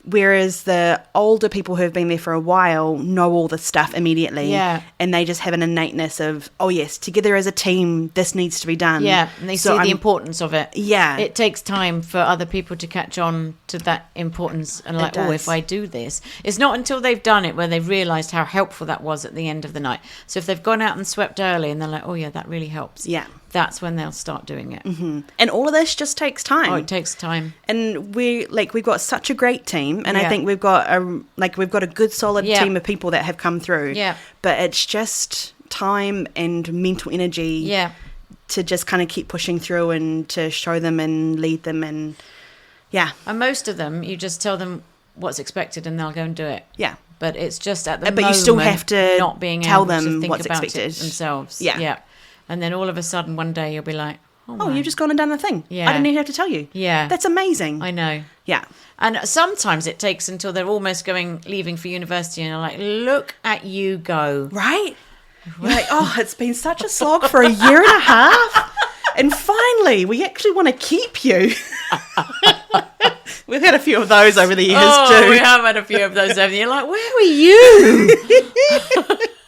Whereas the older people who have been there for a while know all the stuff immediately. Yeah. And they just have an innateness of, oh, yes, together as a team, this needs to be done. Yeah, and they see the importance of it. Yeah. It takes time for other people to catch on to that importance and like, oh, if I do this. It's not until they've done it where they've realised how helpful that was at the end of the night. So if they've gone out and swept early and they're like, oh, yeah, that really helps. Yeah. That's when they'll start doing it. Mm-hmm. And all of this just takes time. Oh, it takes time. And we've got such a great team, and I think we've got a good solid team of people that have come through. Yeah. But it's just time and mental energy. Yeah. To just kind of keep pushing through and to show them and lead them and And most of them, you just tell them what's expected and they'll go and do it. Yeah. But it's just at the moment, but you still have to not being tell able them to think what's about expected it themselves. Yeah. Yeah. And then all of a sudden one day you'll be like, oh you've just gone and done the thing. Yeah. I didn't even have to tell you. Yeah. That's amazing. I know. Yeah. And sometimes it takes until they're almost leaving for university and you're like, look at you go. Right? You're like, oh, it's been such a slog for a year and a half. And finally, we actually want to keep you. We've had a few of those over the years too. We have had a few of those over the years. You're like, where were you?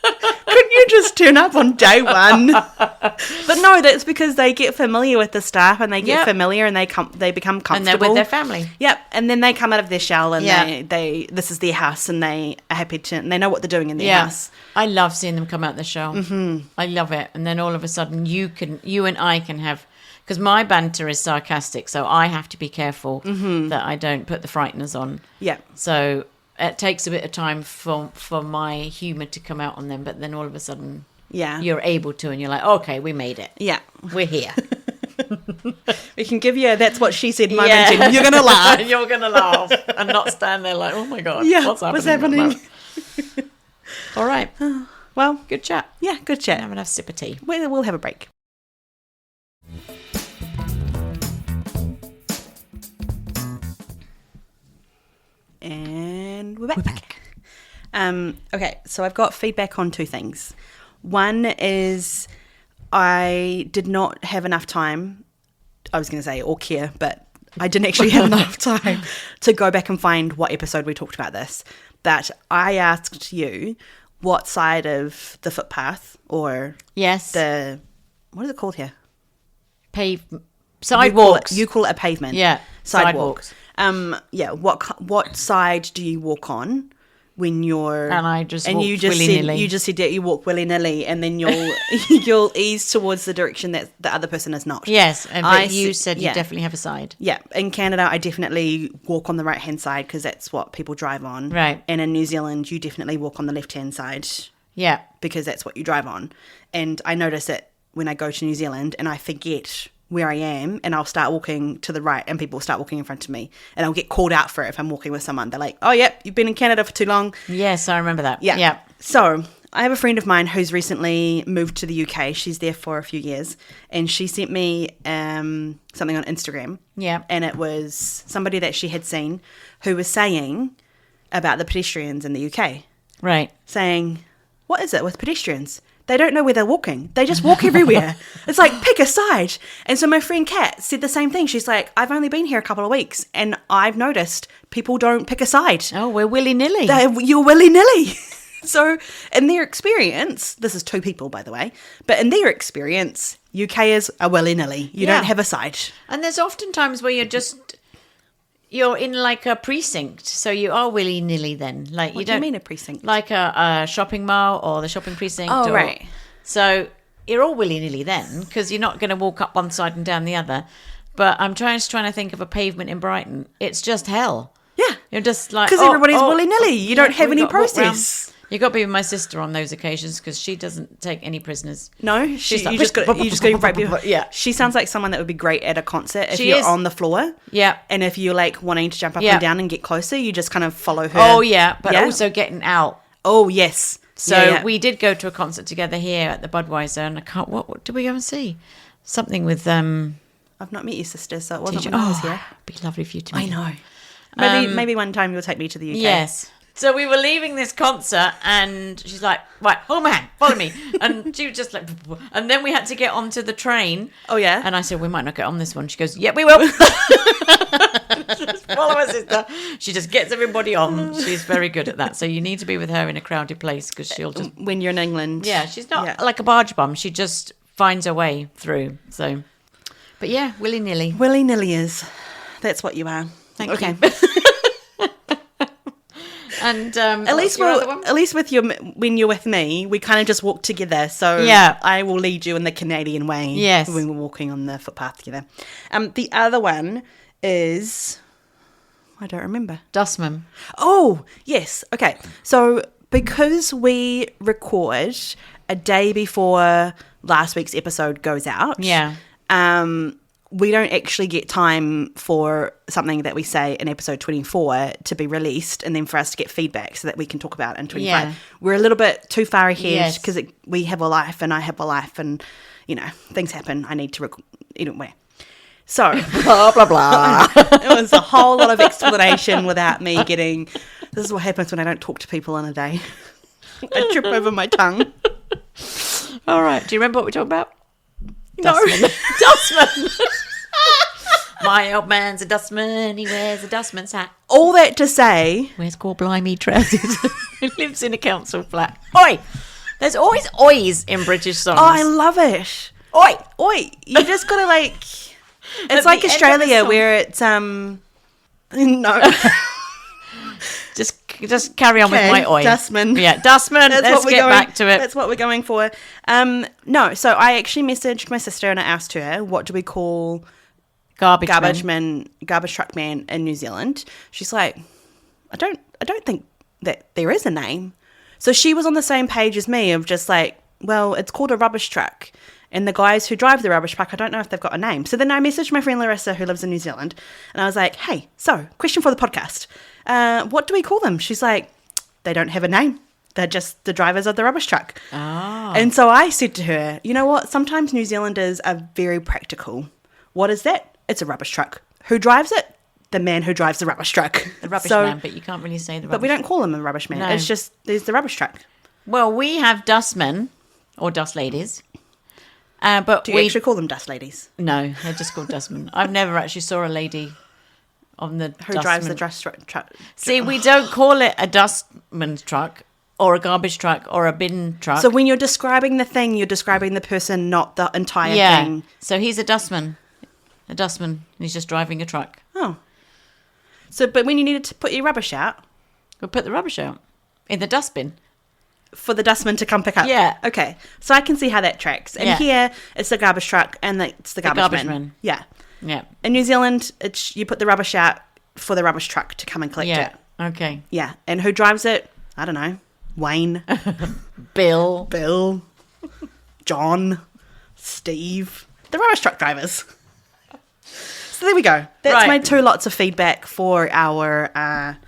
Couldn't you just turn up on day one? But no, that's because they get familiar with the staff and they get familiar and they become comfortable. And they're with their family. Yep. And then they come out of their shell and they this is their house and they are happy to, and they know what they're doing in their house. I love seeing them come out the shell. Mm-hmm. I love it. And then all of a sudden you and I can have, because my banter is sarcastic, so I have to be careful that I don't put the frighteners on. Yeah. So it takes a bit of time for my humour to come out on them, but then all of a sudden you're able to, and you're like, okay, we made it. Yeah. We're here. We can give you a that's what she said moment and you're going to laugh. You're going to laugh and not stand there like, oh my God, what's happening? All right. Well, good chat. Yeah, good chat. Have enough sip of tea. We'll have a break. And we're back. Okay, so I've got feedback on two things. One is I did not have enough time, I was going to say, or care, but I didn't actually have enough time to go back and find what episode we talked about this. That I asked you what side of the footpath or the, what is it called here? Sidewalks. You call it a pavement. Yeah, sidewalks. What side do you walk on when you're? And I just walked willy-nilly. You just said that you walk willy-nilly, and then you'll ease towards the direction that the other person is not. Yes, but you said you definitely have a side. Yeah, in Canada, I definitely walk on the right-hand side because that's what people drive on. Right. And in New Zealand, you definitely walk on the left-hand side. Yeah. Because that's what you drive on. And I notice it when I go to New Zealand and I forget where I am, and I'll start walking to the right and people start walking in front of me, and I'll get called out for it if I'm walking with someone. They're like, oh, yep, you've been in Canada for too long. Yes, I remember that. Yeah. So I have a friend of mine who's recently moved to the UK. She's there for a few years, and she sent me something on Instagram. Yeah. And it was somebody that she had seen who was saying about the pedestrians in the UK. Right. Saying, what is it with pedestrians? They don't know where they're walking. They just walk everywhere. It's like, pick a side. And so my friend Kat said the same thing. She's like, I've only been here a couple of weeks and I've noticed people don't pick a side. Oh, we're willy-nilly. You're willy-nilly. So in their experience, this is two people, by the way, but in their experience, UK is a willy-nilly. You don't have a side. And there's often times where you're in like a precinct, so you are willy-nilly then. Like What do you mean a precinct? Like a shopping mall or the shopping precinct. Oh, right. So you're all willy-nilly then, because you're not going to walk up one side and down the other. But I'm trying to think of a pavement in Brighton. It's just hell. Yeah. You're just like... Because everybody's willy-nilly. You don't have any process. You got to be with my sister on those occasions because she doesn't take any prisoners. No, she's like, you just got to right people. Yeah, she sounds like someone that would be great at a concert if you're on the floor. Yeah, and if you're like wanting to jump up and down and get closer, you just kind of follow her. Oh yeah, but also getting out. Oh yes. So we did go to a concert together here at the Budweiser, and I can't. What did we go and see? Something with I've not met your sister, so it wasn't when I was here. It'd be lovely for you to meet. I know. Maybe one time you'll take me to the UK. Yes. So we were leaving this concert and she's like, right, hold my hand, follow me. And she was just like, and then we had to get onto the train. Oh, yeah? And I said, we might not get on this one. She goes, yeah, we will. Just follow her sister. She just gets everybody on. She's very good at that. So you need to be with her in a crowded place because she'll just... When you're in England. Yeah, she's not like a barge bum. She just finds her way through. So, but yeah, willy-nilly. Willy-nilly is. That's what you are. Thank you. And at least with when you're with me, we kind of just walk together. So I will lead you in the Canadian way. Yes, when we're walking on the footpath together. The other one is, I don't remember. Dustman. Oh yes. Okay. So because we record a day before last week's episode goes out. Yeah. We don't actually get time for something that we say in episode 24 to be released and then for us to get feedback so that we can talk about it in 25. Yeah. We're a little bit too far ahead because we have a life and I have a life and, things happen. I need to anyway. So, blah, blah, blah. It was a whole lot of explanation without me getting, this is what happens when I don't talk to people in a day. I trip over my tongue. All right. Do you remember what we're talking about? Dustman. No. Dustman. My old man's a dustman. He wears a dustman's hat. All that to say... Wears blimey trousers. He lives in a council flat. Oi! There's always ois in British songs. Oh, I love it. Oi! Oi! You just got to like... It's like Australia where it's... No. Just carry on with my oi. Dustman. Yeah, dustman. Let's get back to it. That's what we're going for. No, so I actually messaged my sister and I asked her, what do we call garbage truck man in New Zealand? She's like, I don't think that there is a name. So she was on the same page as me of just like, well, it's called a rubbish truck. And the guys who drive the rubbish truck, I don't know if they've got a name. So then I messaged my friend Larissa, who lives in New Zealand, and I was like, hey, so question for the podcast. What do we call them? She's like, they don't have a name. They're just the drivers of the rubbish truck. Oh. And so I said to her, you know what? Sometimes New Zealanders are very practical. What is that? It's a rubbish truck. Who drives it? The man who drives the rubbish truck. The rubbish man, but you can't really say the rubbish. But we don't call him a rubbish man. No. It's just, there's the rubbish truck. Well, we have dustmen or dust ladies. But Do you actually call them dust ladies? No, they're just called dustmen. I've never actually saw a lady on the Who drives the truck? See, we don't call it a dustman's truck or a garbage truck or a bin truck. So when you're describing the thing, you're describing the person, not the entire thing. So he's a dustman. A dustman. He's just driving a truck. Oh. So, but when you needed to put your rubbish out? We'll put the rubbish out in the dustbin. For the dustman to come pick up? Yeah. Okay. So I can see how that tracks. And here, it's the garbage truck and it's the garbage man. Yeah. Yeah. In New Zealand, it's you put the rubbish out for the rubbish truck to come and collect it. Okay. Yeah. And who drives it? I don't know. Wayne. Bill. John. Steve. The rubbish truck drivers. So there we go. That's my 2 lots of feedback for our...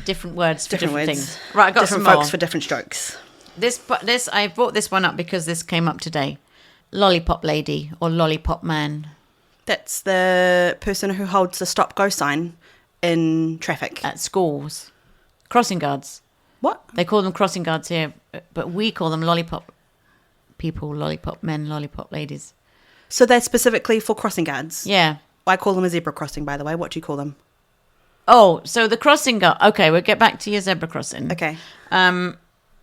different words for different words. things. Right, I got different some more. folks for different strokes. This I brought this one up because this came up today. Lollipop lady or lollipop man. That's the person who holds the stop-go sign in traffic. At schools. Crossing guards. What? They call them crossing guards here, but we call them lollipop people, lollipop men, lollipop ladies. So they're specifically for crossing guards? Yeah. I call them a zebra crossing, by the way. What do you call them? Oh, so the crossing guard. Okay, we'll get back to your zebra crossing. Okay.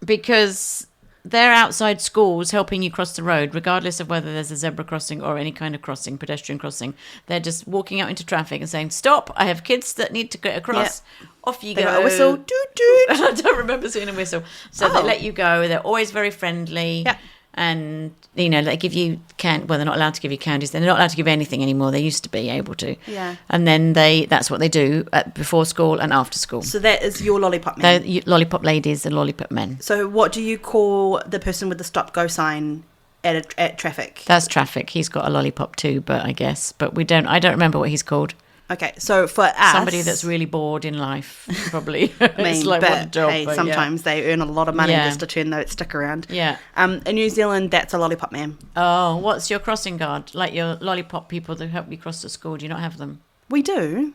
Because they're outside schools helping you cross the road, regardless of whether there's a zebra crossing or any kind of crossing, pedestrian crossing. They're just walking out into traffic and saying, stop, I have kids that need to get across. Yep. Off you they go. Got a whistle. Doot, doot. I don't remember seeing a whistle. So they let you go. They're always very friendly. Yeah. And, you know, they give you well, they're not allowed to give you candies. They're not allowed to give anything anymore. They used to be able to. Yeah. And then that's what they do before school and after school. So that is your lollipop men. They're lollipop ladies and lollipop men. So what do you call the person with the stop-go sign at traffic? That's traffic. He's got a lollipop too, but I don't remember what he's called. Okay, so for us... Somebody that's really bored in life, probably. It's like, but job, hey, but sometimes they earn a lot of money just to turn that stick around. Yeah. In New Zealand, that's a lollipop man. Oh, what's your crossing guard? Like your lollipop people that help you cross the school. Do you not have them? We do.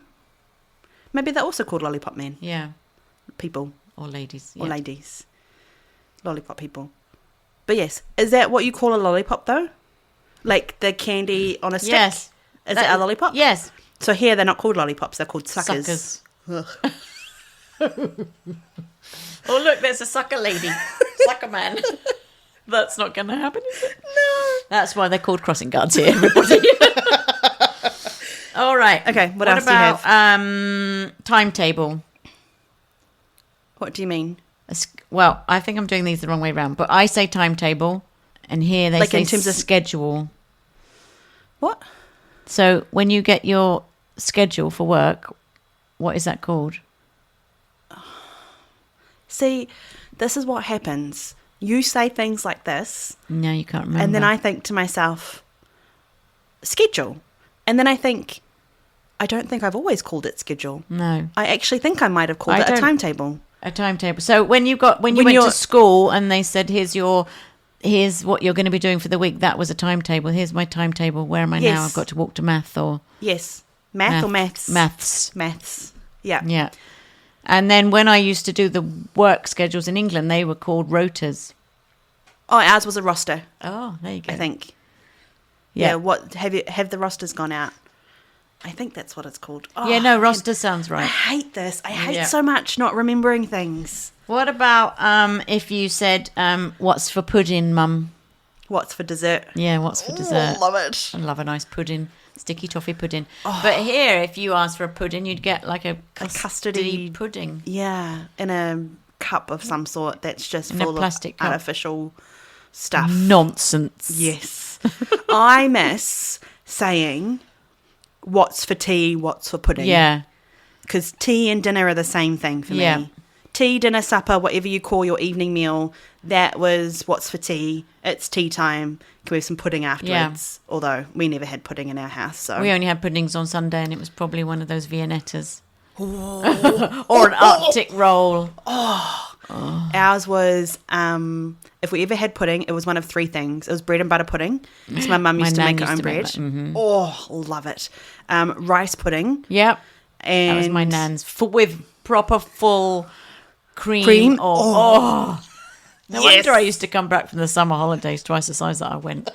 Maybe they're also called lollipop men. Yeah. People. Or ladies. Or ladies. Lollipop people. But yes, is that what you call a lollipop though? Like the candy on a stick? Yes. Is that a lollipop? Yes. So here they're not called lollipops, they're called suckers. Oh, look, there's a sucker lady. Sucker man. That's not going to happen, is it? No. That's why they're called crossing guards here, everybody. All right. Okay, what else do you have? Timetable. What do you mean? Well, I think I'm doing these the wrong way around, but I say timetable, and here they say in terms of schedule. What? So when you get your schedule for work, what is that called? See, this is what happens. You say things like this. No, you can't remember. And then I think to myself, schedule. And then I think, I don't think I've always called it schedule. No. I actually think I might have called it a timetable. A timetable. So when you went to school and they said, here's what you're going to be doing for the week, that was a timetable. Here's my timetable. Where am I now? I've got to walk to math or... Yes. Math or maths? Maths. Yeah. Yeah. And then when I used to do the work schedules in England, they were called rotas. Oh, ours was a roster. Oh, there you go. I think. Yeah. What have the rosters gone out? I think that's what it's called. Oh, yeah, no, roster sounds right. I hate this. I hate so much not remembering things. What about if you said, what's for pudding, Mum? What's for dessert? Yeah, what's for dessert? Love it. I love a nice pudding. Sticky toffee pudding. Oh. But here, if you ask for a pudding, you'd get like a custardy pudding. Yeah, in a cup of some sort that's just full of plastic artificial stuff. Nonsense. Yes. I miss saying, what's for tea, what's for pudding. Yeah. Because tea and dinner are the same thing for me. tea, dinner, supper, whatever you call your evening meal, that was what's for tea. It's tea time. Can we have some pudding afterwards? Yeah. Although we never had pudding in our house. So we only had puddings on Sunday, and it was probably one of those Viennettas. Or an Arctic roll. Ours was, if we ever had pudding, it was one of three things. It was bread and butter pudding. So my mum used to make her own bread. Mm-hmm. Oh, love it. Rice pudding. Yep. And that was my nan's. With proper full cream. No wonder I used to come back from the summer holidays twice the size that I went.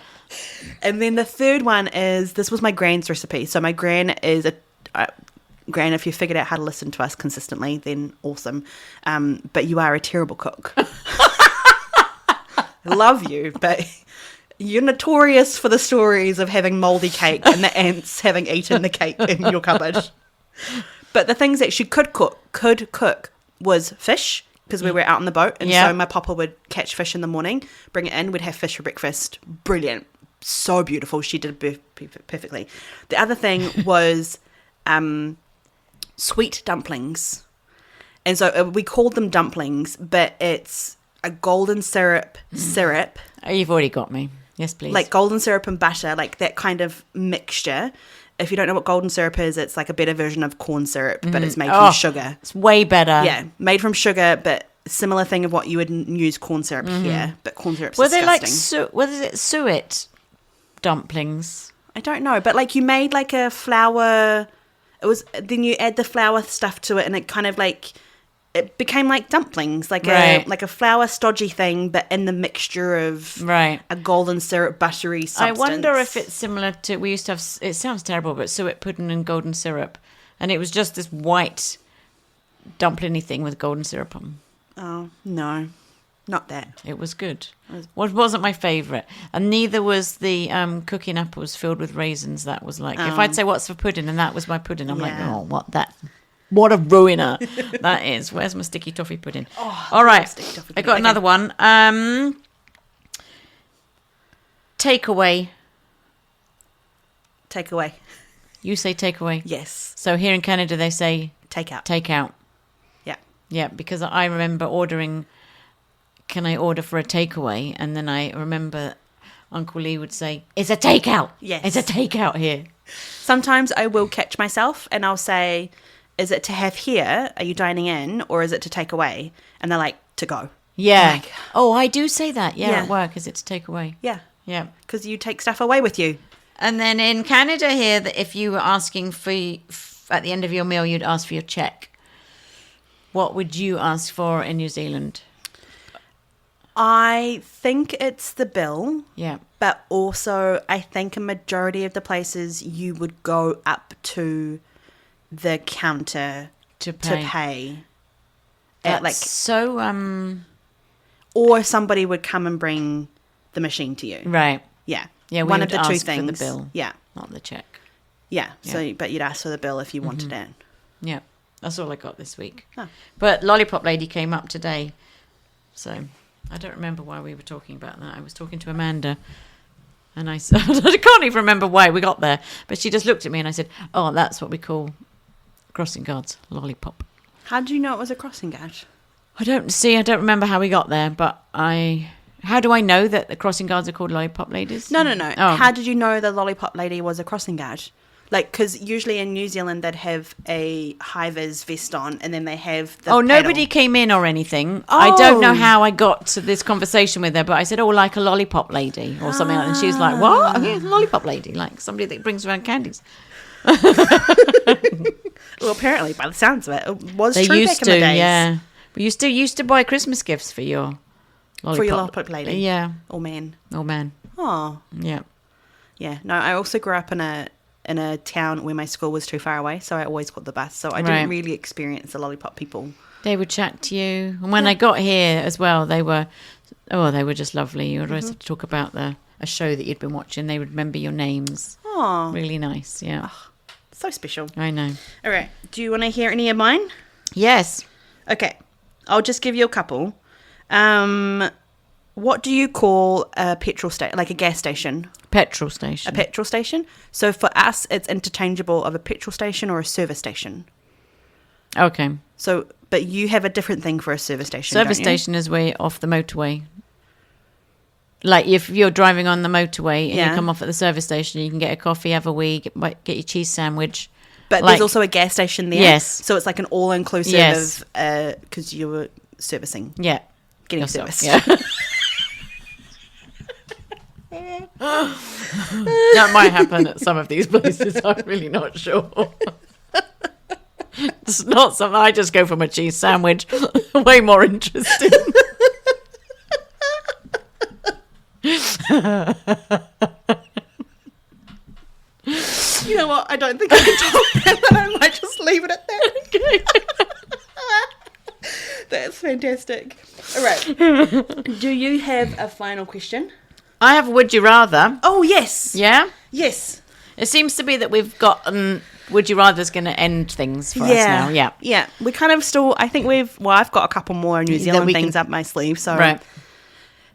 And then the third one is, this was my gran's recipe. So my gran is Gran, if you figured out how to listen to us consistently, then awesome. But you are a terrible cook. Love you, but you're notorious for the stories of having mouldy cake and the ants having eaten the cake in your cupboard. But the things that she could cook was fish, because we were out on the boat, and so my papa would catch fish in the morning, bring it in, we'd have fish for breakfast. Brilliant. So beautiful. She did it perfectly. The other thing was sweet dumplings. And so we called them dumplings, but it's a golden syrup. Oh, you've already got me. Yes, please. Like golden syrup and butter, like that kind of mixture. If you don't know what golden syrup is, it's like a better version of corn syrup, but it's made from sugar. It's way better. Yeah, made from sugar, but similar thing of what you would use corn syrup here, but corn syrup's disgusting. They like, what is it, suet dumplings? I don't know, but like you made like a flour... Then you add the flour stuff to it, and it kind of like it became like dumplings, like a flour stodgy thing, but in the mixture of a golden syrup buttery substance. I wonder if it's similar to, we used to have, it sounds terrible, but suet pudding and golden syrup, and it was just this white dumplingy thing with golden syrup on. Oh no, not that. It was good. It wasn't my favourite, and neither was the cooking apples filled with raisins. That was like, if I'd say what's for pudding, and that was my pudding, I'm like, oh, what a ruiner that is. Where's my sticky toffee pudding? All right, I got another one. Takeaway. You say takeaway? Yes. So here in Canada they say takeout. Yeah, because I remember ordering, can I order for a takeaway? And then I remember Uncle Lee would say, it's a takeout. Yes. It's a takeout here. Sometimes I will catch myself and I'll say, is it to have here? Are you dining in? Or is it to take away? And they're like, to go. Yeah. Like, I do say that. Yeah, at work, is it to take away? Yeah. Yeah. Because you take stuff away with you. And then in Canada here, that if you were asking for, at the end of your meal, you'd ask for your check. What would you ask for in New Zealand? I think it's the bill. Yeah. But also, I think a majority of the places you would go up to the counter to pay. That's so... Or somebody would come and bring the machine to you. Right. Yeah. Yeah, one of the two things. For the bill. Yeah. Not the check. Yeah. So, but you'd ask for the bill if you wanted it. Yeah. That's all I got this week. Oh. But Lollipop Lady came up today. So I don't remember why we were talking about that. I was talking to Amanda. And I said, I can't even remember why we got there. But she just looked at me and I said, oh, that's what we call crossing guards, lollipop. How did you know it was a crossing guard? I don't remember how we got there. But how do I know that the crossing guards are called lollipop ladies? No. Oh. How did you know the lollipop lady was a crossing guard? Like, because usually in New Zealand they'd have a high-vis vest on and then they have the nobody came in or anything. Oh. I don't know how I got to this conversation with her, but I said, like a lollipop lady or something like that. And she was like, what? Yeah, lollipop lady, like somebody that brings around candies. Well, apparently, by the sounds of it, it was they true used back in to, the days. Yeah. But you still used to buy Christmas gifts for your lollipop. For your lollipop lady? Yeah. Or man? Oh. Yeah. Yeah. No, I also grew up in a town where my school was too far away, so I always got the bus. So I didn't really experience the lollipop people. They would chat to you. And when I got here as well, they were just lovely. You would always have to talk about a show that you'd been watching. They would remember your names. Oh. Really nice, yeah. Oh, so special. I know. All right. Do you want to hear any of mine? Yes. Okay. I'll just give you a couple. What do you call a petrol station, like a gas station? Petrol station. A petrol station. So for us, it's interchangeable of a petrol station or a service station. Okay. So, but you have a different thing for a service station, Service don't you? station is way off the motorway. Like if you're driving on the motorway and you come off at the service station, you can get a coffee, have a wee, get your cheese sandwich. But there's also a gas station there. Yes. So it's like an all-inclusive because you were servicing. Yeah. Getting serviced. Yeah. That might happen at some of these places. I'm really not sure. It's not something I just go for my cheese sandwich. Way more interesting. You know what? I don't think I can talk that, but I might just leave it at that. Okay. That's fantastic. All right. Do you have a final question? I have Would You Rather. Oh, yes. Yeah? Yes. It seems to be that we've gotten Would You Rather's going to end things for us now. Yeah. Yeah. We kind of still, I think I've got a couple more New Zealand things up my sleeve. So, right.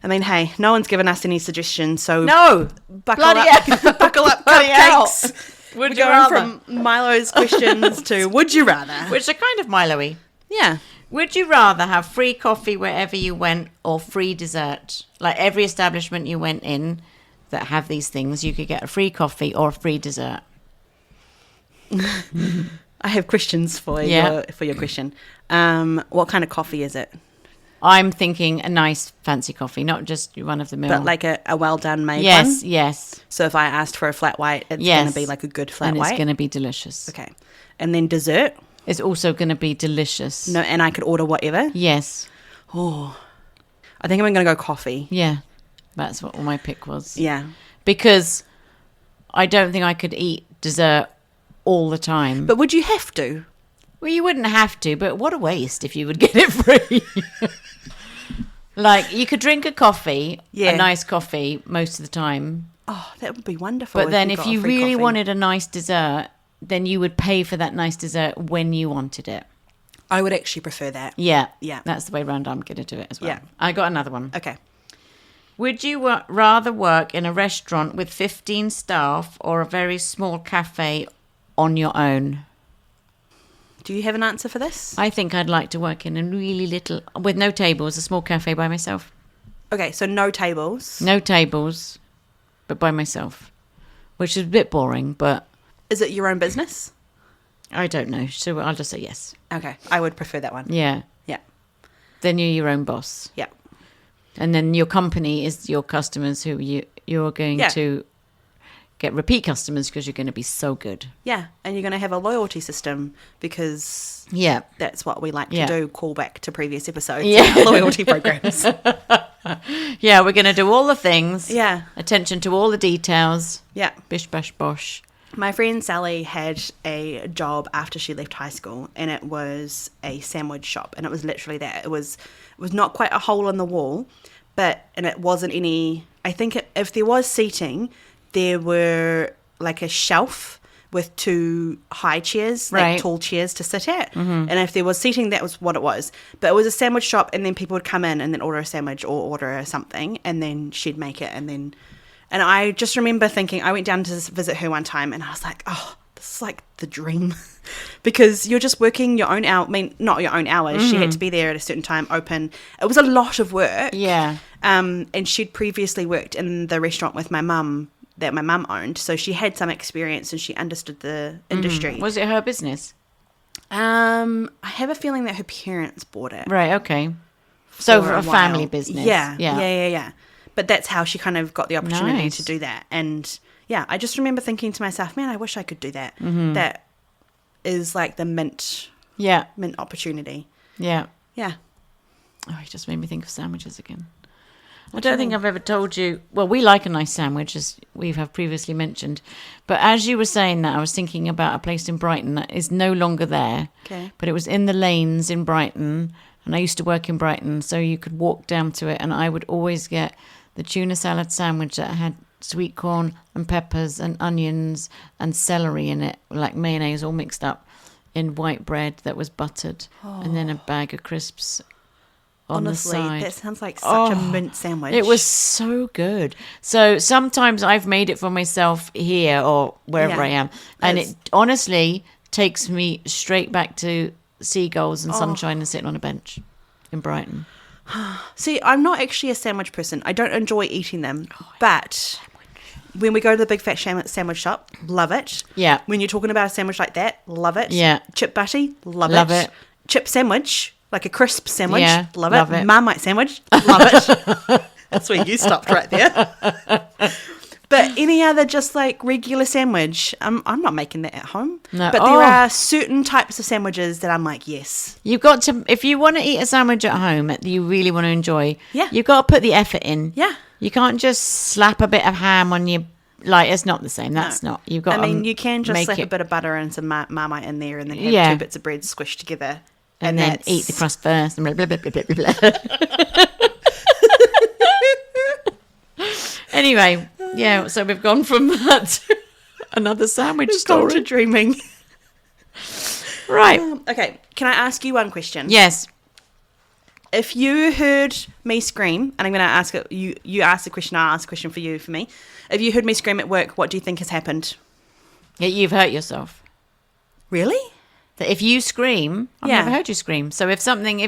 I mean, hey, no one's given us any suggestions. So, no. Buckle up, cupcakes. Would We're you going rather? from Milo's questions to Would You Rather? Which are kind of Milo-y. Yeah. Would you rather have free coffee wherever you went or free dessert? Like every establishment you went in that have these things, you could get a free coffee or a free dessert. I have questions for your question. What kind of coffee is it? I'm thinking a nice fancy coffee, not just one of the mill. But like a well done made one? Yes, yes. So if I asked for a flat white, it's going to be like a good flat and white? it's going to be delicious. Okay. And then dessert? It's also going to be delicious. No, and I could order whatever? Yes. Oh. I think I'm going to go coffee. Yeah. That's what my pick was. Yeah. Because I don't think I could eat dessert all the time. But would you have to? Well, you wouldn't have to, but what a waste if you would get it free. Like, you could drink a coffee, a nice coffee, most of the time. Oh, that would be wonderful. But then if you really wanted a nice dessert, then you would pay for that nice dessert when you wanted it. I would actually prefer that. Yeah. Yeah. That's the way round I'm going to do it as well. Yeah. I got another one. Okay. Would you rather work in a restaurant with 15 staff or a very small cafe on your own? Do you have an answer for this? I think I'd like to work in a really little, with no tables, a small cafe by myself. Okay, so no tables. No tables, but by myself, which is a bit boring, but... Is it your own business? I don't know, so I'll just say yes. Okay, I would prefer that one. Yeah. Yeah. Then you're your own boss. Yeah. And then your company is your customers who you're going to get repeat customers because you're going to be so good. Yeah, and you're going to have a loyalty system because that's what we like to do, call back to previous episodes, loyalty programs. Yeah, we're going to do all the things. Yeah. Attention to all the details. Yeah. Bish, bash, bosh. My friend Sally had a job after she left high school, and it was a sandwich shop, and it was literally that. It was not quite a hole in the wall, and it wasn't any... I think if there was seating... There were like a shelf with two high chairs, like tall chairs to sit at. Mm-hmm. And if there was seating, that was what it was. But it was a sandwich shop, and then people would come in and then order a sandwich or order something, and then she'd make it. And I just remember thinking, I went down to visit her one time, and I was like, oh, this is like the dream. Because you're just working your own hours. I mean, not your own hours. Mm-hmm. She had to be there at a certain time, open. It was a lot of work. Yeah. And she'd previously worked in the restaurant with my mum, that my mum owned, so she had some experience and she understood the industry. Was it her business? I have a feeling that her parents bought it. Right, okay. So for a family business. Yeah. But that's how she kind of got the opportunity to do that. And yeah, I just remember thinking to myself, man, I wish I could do that. Mm-hmm. That is like the mint opportunity. Yeah. Yeah. Oh, it just made me think of sandwiches again. I don't think I've ever told you... Well, we like a nice sandwich, as we have previously mentioned. But as you were saying that, I was thinking about a place in Brighton that is no longer there. Okay. But it was in the lanes in Brighton. And I used to work in Brighton, so you could walk down to it. And I would always get the tuna salad sandwich that had sweet corn and peppers and onions and celery in it, like mayonnaise all mixed up, in white bread that was buttered. Oh. And then a bag of crisps. Honestly, that sounds like such a mint sandwich. It was so good. So sometimes I've made it for myself here or wherever I am. And it honestly takes me straight back to seagulls and sunshine and sitting on a bench in Brighton. See, I'm not actually a sandwich person. I don't enjoy eating them. But when we go to the big fat sandwich shop, love it. Yeah. When you're talking about a sandwich like that, love it. Yeah. Chip butty, love it. Chip sandwich, like a crisp sandwich, Yeah, love love it. it. Marmite sandwich, love it. That's where you stopped right there. But any other just like regular sandwich, I'm not making that at home. No. But there are certain types of sandwiches that I'm like, yes. You've got to, if you want to eat a sandwich at home that you really want to enjoy, Yeah. you've got to put the effort in. Yeah. You can't just slap a bit of ham on your, like, it's not the same. That's not. You've got you can just slap a bit of butter and some Marmite in there and then have 2 bits of bread squished together. And then eat the crust first. And blah, blah, blah, blah, blah, blah. Anyway, yeah, so we've gone from that to another sandwich story. Gone to dreaming. Right. Okay, can I ask you one question? Yes. If you heard me scream, and I'm going to ask it, you ask the question, I'll ask a question for me. If you heard me scream at work, what do you think has happened? Yeah, you've hurt yourself. Really? That if you scream, I've never heard you scream. So if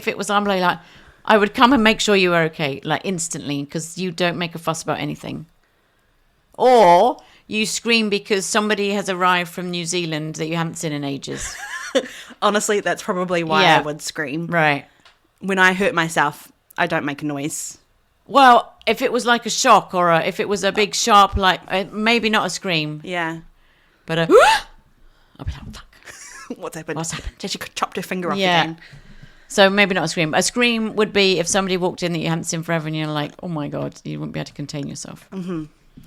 it was Amble, like, I would come and make sure you were okay, like instantly, because you don't make a fuss about anything. Or you scream because somebody has arrived from New Zealand that you haven't seen in ages. Honestly, that's probably why I would scream. Right. When I hurt myself, I don't make a noise. Well, if it was like a shock or if it was a big sharp, like, maybe not a scream. Yeah. But I'll be like, fuck. What's happened? What's happened? Did you chopped her finger off again? So maybe not a scream. A scream would be if somebody walked in that you hadn't seen forever and you're like, oh my God, you wouldn't be able to contain yourself. Mm-hmm.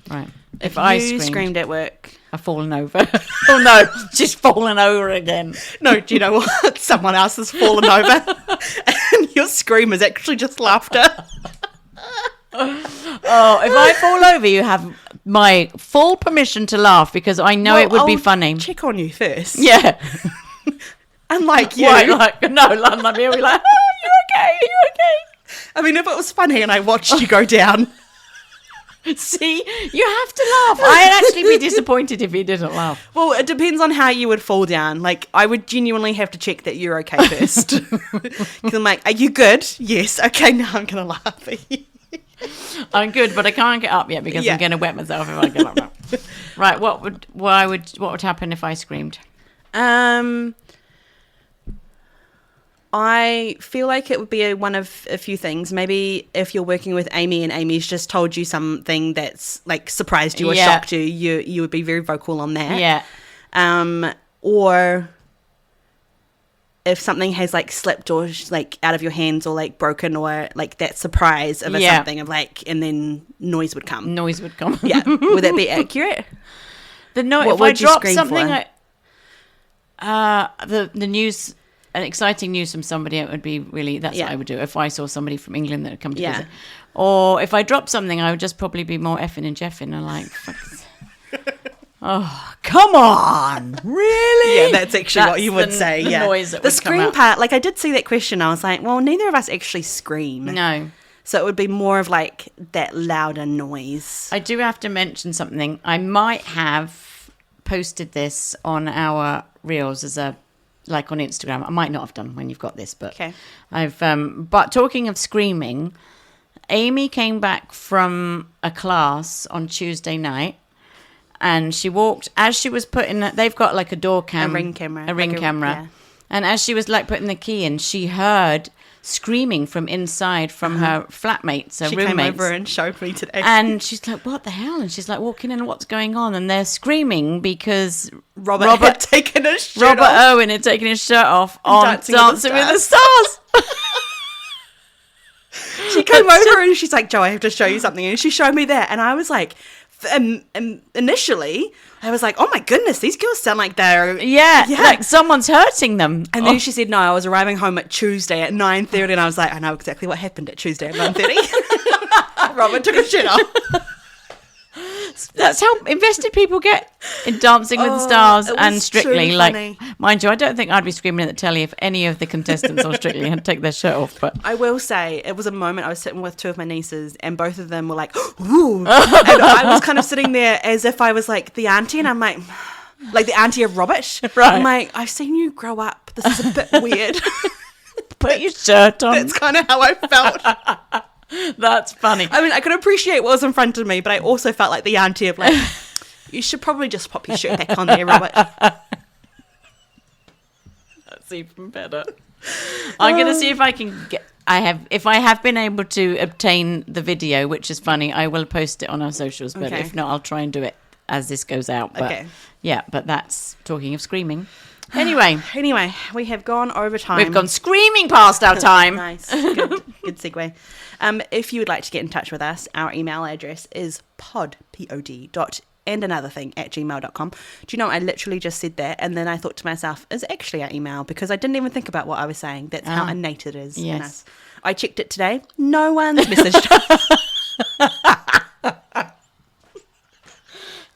Right. If I screamed at work, I've fallen over. Oh no, she's fallen over again. No, do you know what? Someone else has fallen over and your scream is actually just laughter. Oh, if I fall over, you have my full permission to laugh because I know it would be funny. Check on you first. Yeah. Unlike you. Right, like me, I'll be like, oh, you okay? Are you okay? I mean, if it was funny and I watched you go down. See, you have to laugh. I'd actually be disappointed if you didn't laugh. Well, it depends on how you would fall down. Like, I would genuinely have to check that you're okay first. Because I'm like, are you good? Yes. Okay, now I'm going to laugh at you. I'm good, but I can't get up yet because I'm going to wet myself if I get up now. Right, what would happen if I screamed? I feel like it would be one of a few things. Maybe if you're working with Amy and Amy's just told you something that's like surprised you or shocked you, you would be very vocal on that. Yeah. Or if something has like slipped or like out of your hands or like broken or like that surprise of something of like, and then noise would come. Yeah. Would that be accurate? If I drop something, the news. An exciting news from somebody, it would be really, that's what I would do if I saw somebody from England that had come to visit. Or if I dropped something, I would just probably be more effing and jeffing and like, oh, come on, really? Yeah, that's actually what you would say, yeah. The scream part, like I did see that question, I was like, well, neither of us actually scream. No. So it would be more of like that louder noise. I do have to mention something. I might have posted this on our Reels as like on Instagram. I might not have done when you've got this, but okay. But talking of screaming, Amy came back from a class on Tuesday night and she walked, as she was putting, they've got like a door cam. A ring camera. Yeah. And as she was like putting the key in, she heard screaming from inside from her flatmates, her roommates. She came over and showed me today. And she's like, what the hell? And she's like walking in, what's going on? And they're screaming because Robert had taken his shirt Robert off. Owen had taken his shirt off on Dancing with the Stars. She came over and she's like, Joe, I have to show you something. And she showed me that. And I was like, initially, I was like, oh my goodness, these girls sound like they're... Yeah, like someone's hurting them. And then she said, no, I was arriving home at Tuesday at 9:30. And I was like, I know exactly what happened at Tuesday at 9:30. Robert took his shirt off. That's how invested people get in Dancing with the Stars and Strictly. Like, mind you, I don't think I'd be screaming at the telly if any of the contestants on Strictly had to take their shirt off. But I will say, it was a moment I was sitting with two of my nieces and both of them were like, ooh. And I was kind of sitting there as if I was like the auntie, and I'm like the auntie of Robert. Right. I'm like, I've seen you grow up this is a bit weird. Put your shirt on. That's kind of how I felt. That's funny. I mean, I could appreciate what was in front of me, but I also felt like the auntie of like, you should probably just pop your shirt back on there, Robert. That's even better. I'm going to see if I can get... If I have been able to obtain the video, which is funny, I will post it on our socials. But if not, I'll try and do it as this goes out. But, okay. Yeah, but that's talking of screaming. Anyway, we have gone over time. We've gone screaming past our time. Nice. Good segue. If you would like to get in touch with us, our email address is pod@gmail.com. Do you know, I literally just said that, and then I thought to myself, is it actually our email? Because I didn't even think about what I was saying. That's how innate it is in us. I checked it today. No one's messaged us.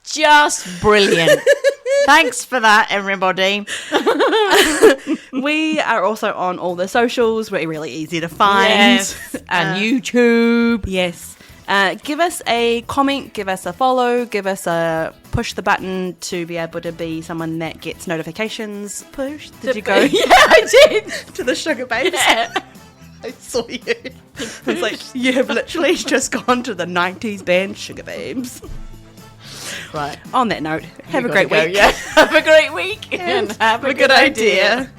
Just brilliant. Thanks for that, everybody. We are also on all the socials. We're really easy to find. Yes. And YouTube. Yes. Give us a comment, give us a follow, give us a push the button to be able to be someone that gets notifications. Push? Did you go? Yeah, I did. To the Sugar Babes? Yeah. I saw you. It's like, you have literally just gone to the 90s band Sugar Babes. Right. On that note, have a great week. Yeah. Have a great week. And have a good idea.